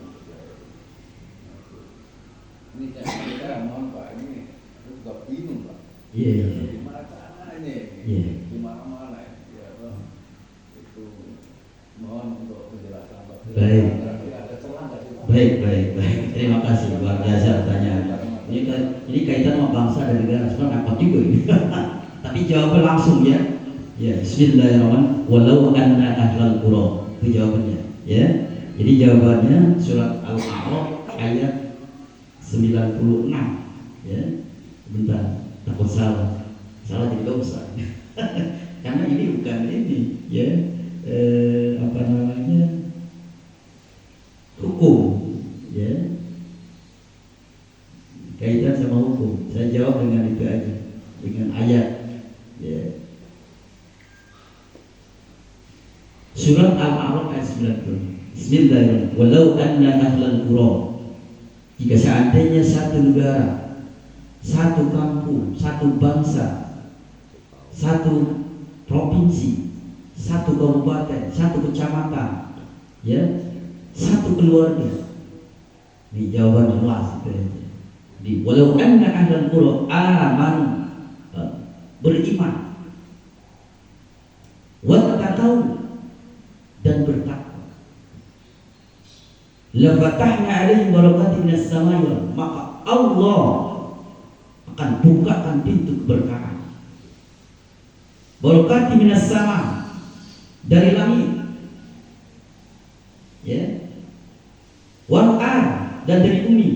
B: ini saya mohon Pak, ini juga bingung Pak.
A: Iya.
B: Gimana caranya? Di mana-mana ya Pak. Itu mohon untuk penjelasan Pak.
A: Baik.
B: Ada celah nggak sih Pak?
A: Baik. Terima kasih luar biasa pertanyaan. Ini kaitan sama bangsa dan negara, sebenarnya apa juga ini. Tapi jawaban langsung ya. Ya, bismillahirrahmanirrahim. Walau anna ahlal qura. Itu jawabannya, ya. Jadi jawabannya surat Al-A'raf ayat 96. Ya. Bentar, takut salah. Salah jadi dosa. Karena ini bukan ini, ya. Hukum, ya. Kaitan sama hukum. Saya jawab dengan itu aja, dengan ayat. Ya. Surat Al-A'raf ayat 90. Bismillahirrahmanirrahim. Walau anna ahlal qura, jika seandainya satu negara, satu kampung, satu bangsa, satu provinsi, satu kabupaten, satu kecamatan, ya, satu keluarga. Ini jawaban jelas itu. Di walau anna ahlal qura amanu, beriman, wattaqau, dan bertakwa, la fatahna alaihim barakatin minas samai, maka Allah akan bukakan pintu keberkahan. Barakati minas sama, dari langit, ya, wal ar, dan dari bumi.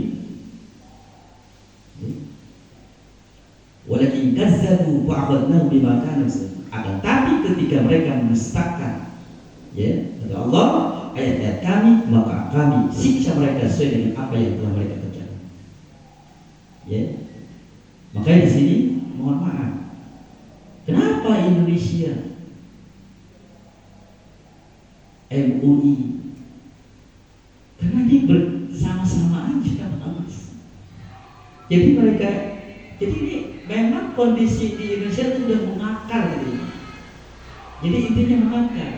A: Walakin kazzabu fa'akhadnahum bima kanu yaksibun. Akan tapi ketika mereka mendustakan, ya, kata Allah, ayat-ayat kami, maka kami siksa mereka sesuai dengan apa yang telah mereka kerjakan. Ya, makanya di sini mohon maaf. Kenapa Indonesia, MUI? Karena dia bersama-sama aja, Mas. Jadi mereka, jadi ini memang kondisi di Indonesia itu sudah mengakar gitu. Jadi intinya mengakar.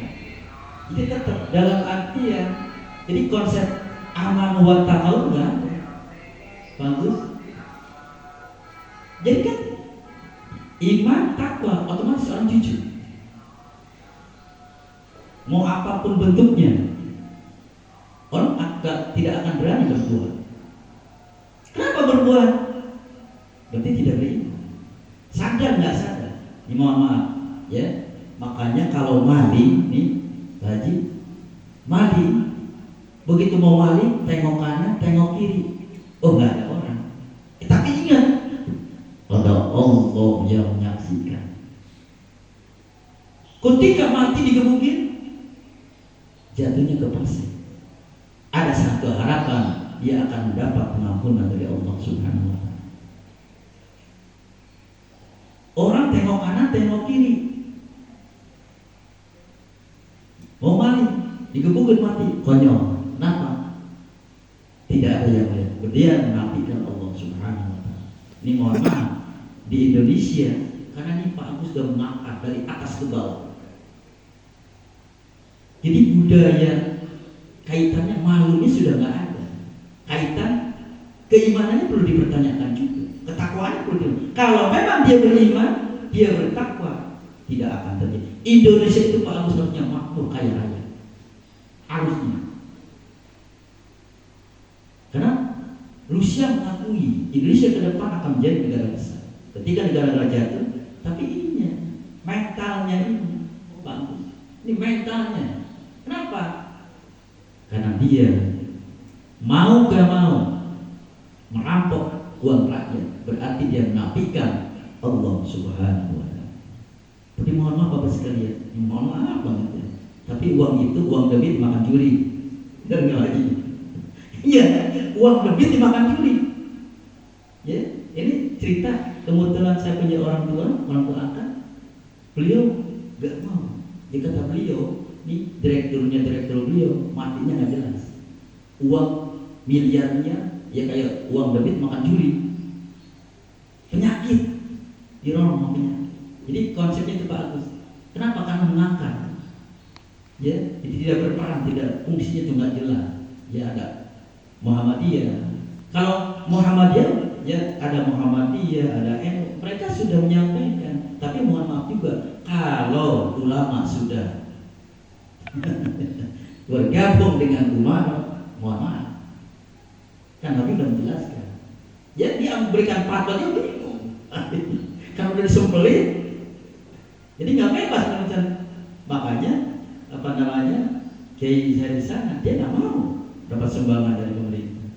A: Jadi tetap dalam artian, jadi konsep aman wa taqwa enggak ada. Bagus. Jadi kan iman, takwa, otomatis orang jujur. Mau apapun bentuknya, orang tidak akan berani berbuat. Kenapa berbuat? Berarti tidak beriman. Sadar nggak sadar? Ini mohon maaf, ya. Makanya kalau maling nih, Haji, maling, begitu mau maling, tengok kanan, tengok kiri, oh nggak ada orang. Tapi ingat, ada Allah yang menyaksikan. Ketika mati digebukin, jatuhnya ke pasir. Ada satu harapan, dia akan mendapat pengampunan dari Allah Subhanahu wa Ta'ala. Orang tengok kanan, tengok kiri, mau maling, digebukin mati, konyol. Kenapa? Tidak ada yang lihat. Dia menafikan Allah Subhanahu wa Ta'ala. Ini mohon maaf, di Indonesia, karena ini Pak Agus sudah mengangkat dari atas ke bawah. Jadi budaya kaitannya malu ini sudah nggak ada. Kaitan keimanannya perlu dipertanyakan juga. Ketakwaannya perlu dipertanyakan. Kalau memang dia beriman, dia bertakwa, tidak akan terjadi. Indonesia itu Pak Agus harusnya makmur kaya raya. Harusnya. Karena Rusia mengakui Indonesia ke depan akan menjadi negara besar. Ketika negara-negara jatuh, tapi ininya, mentalnya ini bagus. Ini mentalnya. Kenapa? Karena dia mau gak mau merampok uang rakyat, berarti dia menafikan Allah Subhanahu wa Ta'ala. Tapi mohon maaf Bapak sekalian, mohon maaf banget ya. Tapi uang itu uang debit makan curi. Dan nggak lagi. Iya, uang debit dimakan curi. Ya, ini cerita kebetulan saya punya orang tua angkat. Beliau nggak mau. Dia kata beliau, ini direktur beliau matinya nggak jelas. Uang miliarnya ya kayak uang debit makan curi. Penyakit di rumah penyakit. Jadi konsepnya itu bagus. Kenapa? Karena mengangkat. Ya, jadi tidak berperan, tidak fungsinya itu nggak jelas. Ya ada Muhammadiyah. Kalau Muhammadiyah, ya ada Muhammadiyah, ada NU. Mereka sudah menyampaikan. Tapi mohon maaf juga, kalau ulama sudah bergabung dengan Umar, mohon maaf, kan Nabi sudah menjelaskan. Ya dia memberikan fatwa dia bingung. Kalau udah disembelih, jadi nggak bebas kan. Makanya apa namanya, kiai saya di sana dia nggak mau dapat sumbangan dari pemerintah.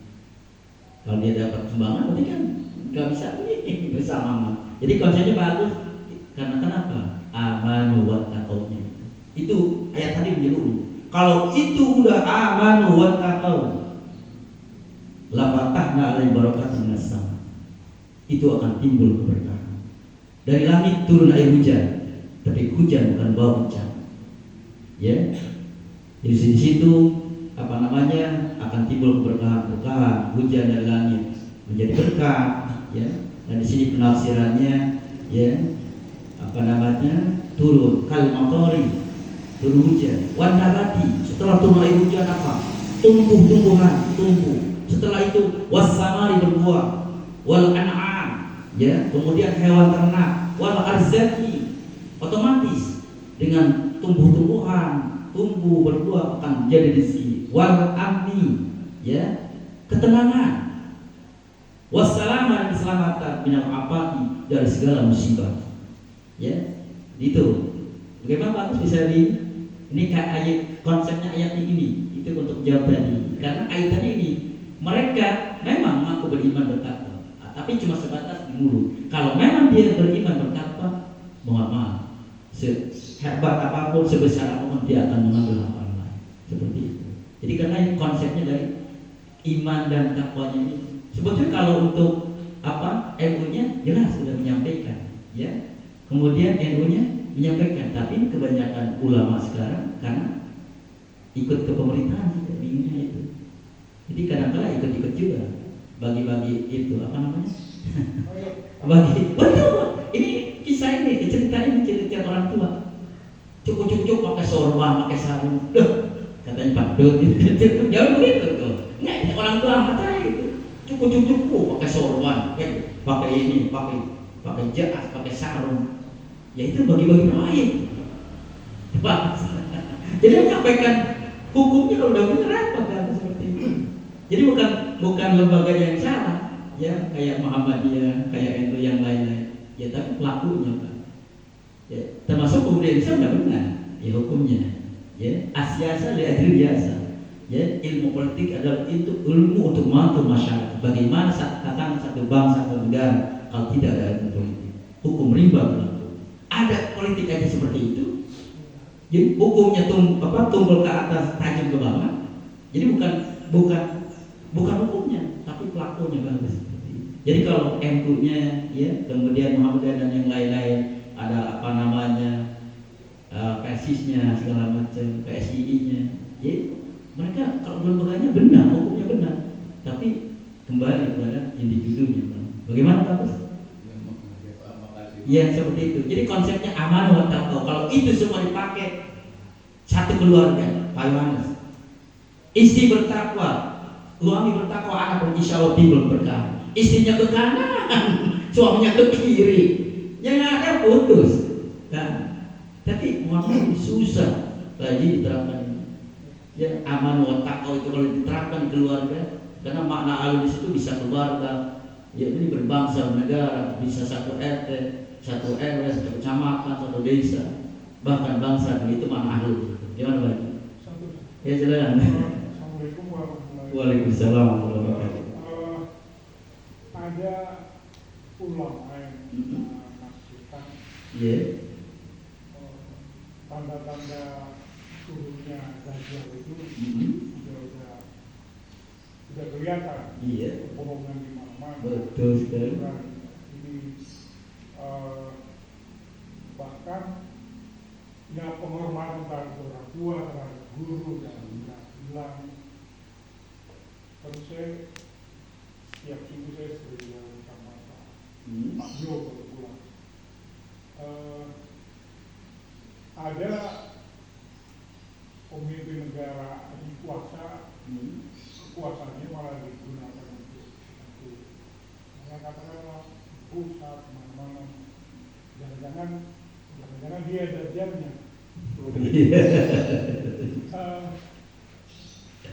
A: Kalau dia dapat sumbangan, berarti kan nggak bisa ini bersama. Jadi konsepnya bagus. Karena kenapa? Amanu wa taqawnya. Itu ayat tadi menyeluruh. Kalau itu udah amanu wa taqaw, la fatahna alaihi barakatun minas sama. Itu akan timbul keberkahan. Dari langit turun air hujan, tapi hujan bukan bawa bencana. Ya. Di situ apa namanya akan timbul keberkahan, hujan dari langit menjadi berkah, ya. Dan di sini penafsirannya, ya, apa namanya, turun kalmatori, turun hujan, wanabati, setelah turun air hujan apa? Tumbuh-tumbuhan, tumbuh. Setelah itu wasamari berbuah, wal an'am, ya, kemudian hewan ternak, wal arzaki, otomatis dengan tumbuh-tumbuhan, tumbuh berbuah akan menjadi rezeki, wal amni, ya, ketenangan, wassalamah dan keselamatan, minal apati, dari segala musibah. Ya, itu. Bagaimana bagus bisa ini kayak ayat, konsepnya ayat ini itu untuk jawab tadi. Karena kaitannya ini, mereka memang mengaku beriman bertakwa, tapi cuma sebatas di mulut. Kalau memang dia beriman bertakwa, mohon maaf, sehebat apapun, sebesar apapun dia akan mengambil hak orang lain. Seperti itu. Jadi karena ini konsepnya dari iman dan takwanya ini. Sebetulnya kalau untuk NU-nya jelas sudah menyampaikan, ya. Kemudian NU-nya menyampaikan, tapi kebanyakan ulama sekarang karena ikut ke pemerintahan juga bingungnya itu. Jadi kadang-kadang ikut-ikut juga bagi-bagi itu bagi betul. Ini kisah ini, cerita orang tua. Cukup pakai sorban, pakai sarung. Katanya Pak Dut, jauh begitu tuh. Nggak, orang tua kata itu. Cukup pakai sorban, pakai ini, pakai jas, pakai sarung. Ya itu bagi-bagi proyek. Jadi menyampaikan hukumnya kalau udah benar apa kan seperti itu. Jadi bukan lembaga yang salah, ya kayak Muhammadiyah, kayak itu yang lain-lain. Ya tapi pelakunya Pak. Ya, termasuk kemudian Islam tidak benar, ya hukumnya. Ya asyasa liadil biasa. Ya ilmu politik adalah itu ilmu untuk mengatur masyarakat. Bagaimana datang satu bangsa atau negara kalau tidak ada ilmu politik, hukum rimba berlaku. Ada politik aja seperti itu. Jadi hukumnya tumpul ke atas, tajam ke bawah. Jadi bukan hukumnya, tapi pelakunya bagus. Jadi kalau MU-nya, ya, kemudian Muhammadiyah dan yang lain-lain, ada PSIS-nya segala macam, PSII-nya, ya, mereka kalau lembaganya benar, hukumnya benar, tapi kembali kepada individunya. Bagaimana Pak Bos? Ya seperti itu. Jadi konsepnya aman wa taqwa. Kalau itu semua dipakai satu keluarga, Pak Yohanes, istri bertakwa, suami bertakwa, anak berinsyaallah timbul berkah. Istrinya ke kanan, suaminya ke kiri, yang ada putus. Nah, tapi mohon susah lagi diterapkan. Ya aman wa taqwa itu kalau diterapkan di keluarga, karena makna alim di situ bisa keluarga, ya ini berbangsa negara, bisa satu RT, satu RW, satu kecamatan, satu desa, bahkan bangsa, itu makna ahli. Gimana Pak? Ya silakan.
C: Assalamualaikum warahmatullahi wabarakatuh.
A: Waalaikumsalam warahmatullahi wabarakatuh.
C: Ada ulama yang menafsirkan tanda-tanda turunnya Dajjal itu sudah kelihatan. Kebohongan di mana-mana.
A: Betul sekali.
C: Ini bahkan ya penghormatan terhadap orang tua, terhadap guru dan hilang. Terus saya setiap itu saya sering sama Pak Jo kalau pulang. Ada pemimpin negara di kuasa, kekuasaannya malah digunakan untuk katakanlah pusat mana-mana. Jangan-jangan dia Dajjalnya.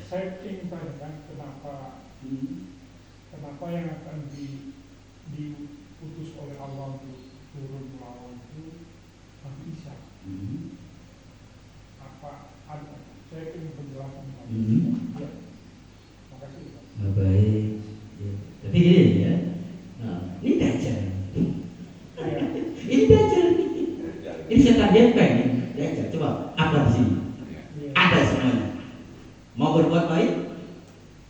C: Saya ingin tanyakan kenapa yang akan diutus oleh Allah untuk turun melawan itu Nabi Isa. Apa ada? Saya ingin penjelasan. Ya. Makasih.
A: Baik. Ya. Tapi gini ya. Nah, ini Dajjal. Ini Dajjal. Ini setan gempeng. Dajjal. Coba apa di sini? Ada semuanya. Mau berbuat baik,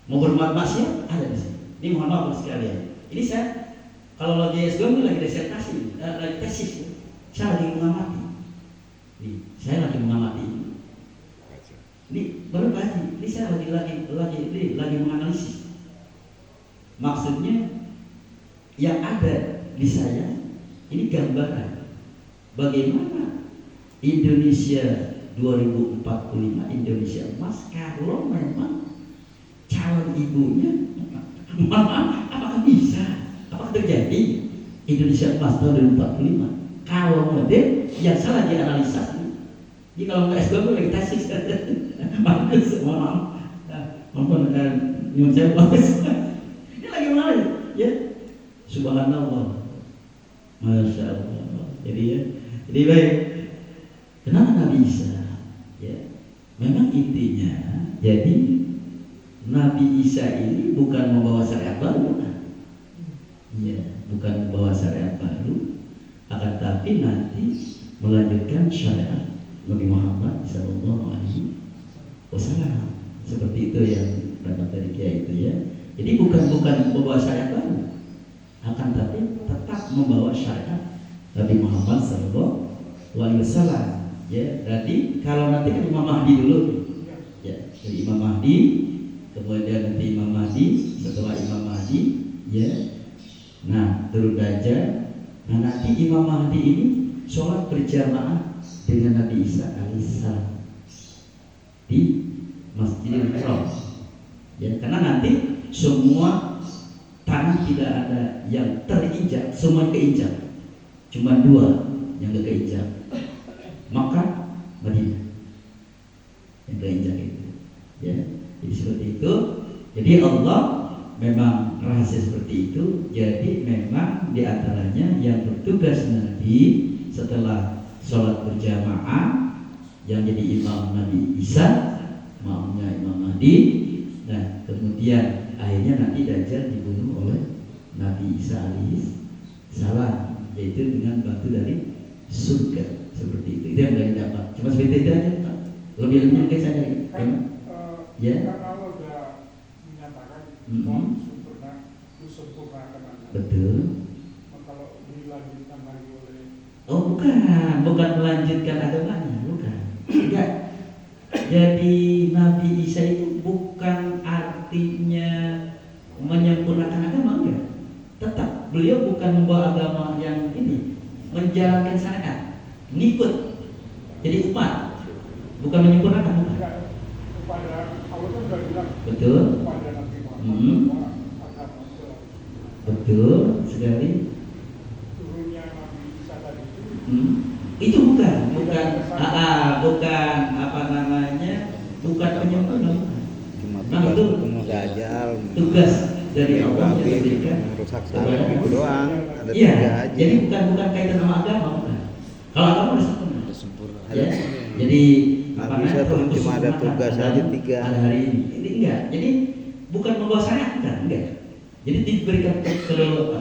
A: mau berbuat maksiat, ada di sini. Ini mohon maaf sekalian. Ini saya kalau lagi S2 lagi disertasi, lagi tesis, ya. Saya lagi mengamati. Saya lagi mengamati. Ini baru kaji. Ini saya lagi menganalisis. Maksudnya yang ada di saya ini gambaran bagaimana Indonesia 2045, Indonesia emas, kalau memang calon ibunya apakah bisa, apakah terjadi Indonesia emas tahun 2045 kalau model yang salah dianalisa. Jadi kalau nggak S2 lagi tesis bagus, mohon nyuwun saya bagus. Ini lagi mengalir ya. Subhanallah. Masya Allah. Jadi baik. Kenapa Nabi Isa? Ya, memang intinya, jadi Nabi Isa ini bukan membawa syariat baru, bukan? Ya, bukan membawa syariat baru, akan tapi nanti melanjutkan syariat Nabi Muhammad SAW. Seperti itu yang dapat dari Kiai itu ya. Jadi bukan membawa syariat baru, akan tapi tetap membawa syariat Nabi Muhammad SAW. Ya, berarti kalau nanti kan Imam Mahdi dulu, ya, jadi Imam Mahdi, kemudian nanti Imam Mahdi, setelah Imam Mahdi, ya, nah turun Dajjal, nah nanti Imam Mahdi ini sholat berjamaah dengan Nabi Isa alaihissalam di Masjidil Haram, ya, karena nanti semua tanah tidak ada yang terinjak, semua keinjak, cuma 2 yang gak keinjak. Maka Madinah yang keinjak itu, ya. Jadi seperti itu. Jadi Allah memang rahasia seperti itu. Jadi memang diantaranya yang bertugas nanti setelah sholat berjamaah yang jadi imam Nabi Isa, makmumnya Imam Mahdi. Nah kemudian akhirnya nanti Dajjal dibunuh oleh Nabi Isa alaihissalam, yaitu dengan batu dari surga. Seperti itu yang kalian dapat. Cuma seperti itu aja, Pak. Lebih mungkin saya dari ya.
C: Kan Allah sudah menyatakan bahwa sempurnakan Anda.
A: Betul.
C: Kalau dilanjutkan lagi oleh
A: bukan melanjutkan agamanya, bukan. Tidak. Jadi Nabi Isa itu bukan artinya menyempurnakan agama, enggak. Tetap beliau bukan membawa agama yang ini, menjalankan syariat. Ngikut, jadi umat, bukan menyempurnakan umat.
C: Kepada Allah kan sudah bilang.
A: Betul.
C: Kepada Nabi Muhammad agama
A: betul sekali.
C: Turunnya Nabi Isa tadi
A: itu bukan apa namanya, bukan penyempurna. Nah itu tugas dari Allah yang diberikan kepada
D: itu doang. Ada
A: iya,
D: 3 aja.
A: jadi bukan kaitan sama agama, bukan. Kalau agama udah sempurna. Ya. Jadi
D: Nabi Isa cuma ada tugas aja 3.
A: Ada hari ini enggak. Jadi bukan membawa syariat, kan? Enggak. Jadi diberikan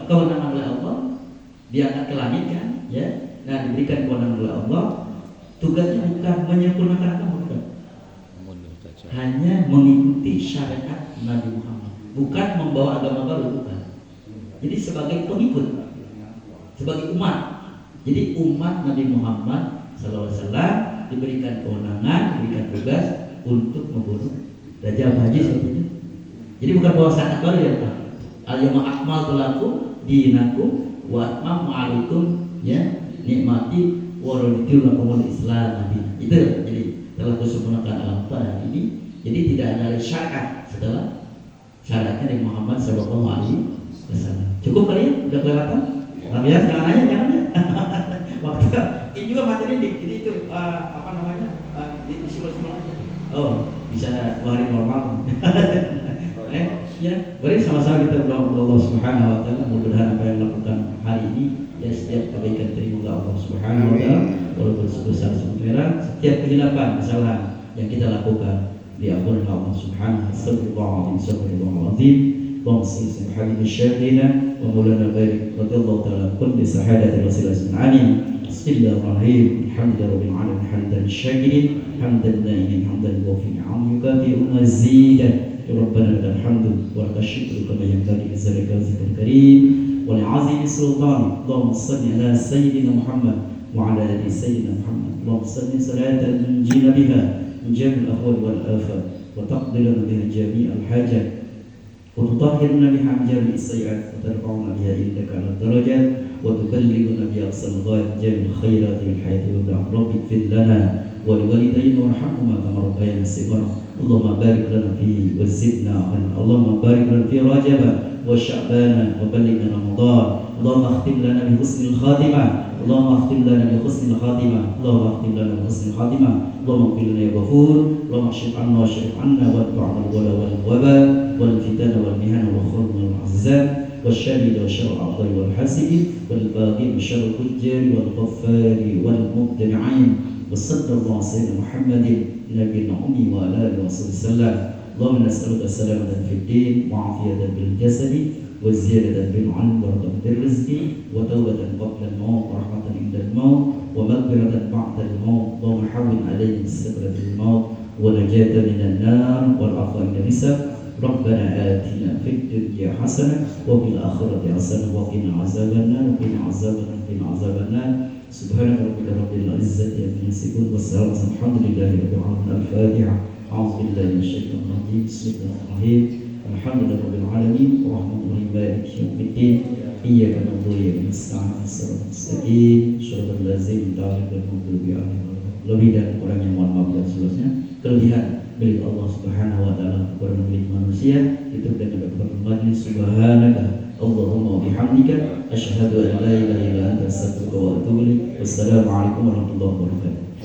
A: kewenangan oleh Allah, diangkat ke langit, kan? Ya. Nah, diberikan kewenangan oleh Allah, tugasnya bukan menyempurnakan agama, bukan. Hanya mengikuti syariat Nabi Muhammad, bukan membawa agama baru, bukan. Jadi sebagai pengikut, sebagai umat. Jadi umat Nabi Muhammad SAW diberikan kewenangan, diberikan tugas untuk membunuh Dajjal Haji seperti itu. Jadi bukan bawa syariat baru ya Pak. Al-yawma akmaltu lakum dinakum wa atmamtu alaikum ya nikmati wa raditu lakumul Islam. Itu jadi telah kusempurnakan alam pada ini. Jadi tidak ada lagi syariat setelah syariatnya Nabi Muhammad SAW. Cukup kali ya? Udah kelewatan? Tapi ya jangan aja. Waktu ini juga materi ini itu apa namanya di simul-simul aja. Oh bisa 2 hari normal. Ya, mari sama-sama kita berdoa kepada Allah Subhanahu Wa Taala. Mudah-mudahan apa yang dilakukan hari ini ya setiap kebaikan terima oleh Allah Subhanahu Wa Taala. Walaupun sebesar semerah, setiap kehilapan kesalahan yang kita lakukan diampuni oleh Allah Subhanahu Wa Taala. Sallallahu alaihi وانصر حبيب الشافعين ومولانا بارك رضي الله تعالى كل سعادة رسول الله عليه. بسم الله الرحمن الرحيم. الحمد لله رب العالمين حمدا الشاكرين حمدا دائما حمدا يوافي نعمه يكافئ مزيدا. ربنا لك الحمد ولك الشكر كما ينبغي لجلالك وجهك الكريم ولعظيم سلطانك. اللهم صل على سيدنا محمد وعلى ال سيدنا محمد. اللهم صل صلاة تنجينا بها من جميع الأهوال والآفات وتقضي لنا بها جميع الحاجات وتطهرنا بها من جميع السيئات وترفعنا بها عندك على الدرجات وتبلغنا بها أقصى الغايات جميع الخيرات في الحياة والدار. رب اغفر لنا ولوالدينا وارحمهما كما ربيانا صغارا. اللهم بارك لنا فيه وزدنا علما. اللهم بارك لنا في رجب وشعبان وبلغنا رمضان. اللهم اختم لنا بحسن الخاتمة. اللهم اختم لنا بحسن الخاتمة. اللهم اختم لنا بحسن الخاتمة. اللهم اغفر لنا يا غفور. اللهم اكشف عنا واشرف عنا وادفع عنا الوباء والفتن والمهن والخرم والعزاب. والشامل وشر الأعضاء والحاسد والباغي وشر الفجار والغفار والمبتدعين. وصلى الله على سيدنا محمد نبي الأمي وعلى آله وصحبه وسلم. اللهم نسألك السلامة في الدين وعافية بالجسد وزيادة بالعلم ورضا بالرزق وتوبة قبل الموت ورحمة عند الموت ومغفرة بعد الموت. اللهم حول علينا بسكرة الموت ونجاة من النار والعفو عند الحساب. ربنا آتنا في الدنيا حسنة وفي الآخرة حسنة وقنا عذاب النار وقنا عذاب النار. سبحان ربك رب العزة عما يصفون والسلام الحمد لله رب العالمين. الفاتحة. أعوذ بالله من الشيطان الرجيم. بسم الله الرحمن الرحيم. الحمد لله رب العالمين الرحمن الرحيم مالك يوم الدين إياك نعبد وإياك نستعين اهدنا الصراط المستقيم صراط الذين أنعمت عليهم. Lebih dan kurangnya mohon maaf dan seterusnya. Kelebihan milik Allah Subhanahu wa taala, kurang milik manusia. Itu dengan berfirman subhanaka Allahumma wa bihamdika asyhadu an la ilaha illa anta astaghfiruka wa atubu ilaik. Wassalamu alaikum warahmatullahi wabarakatuh.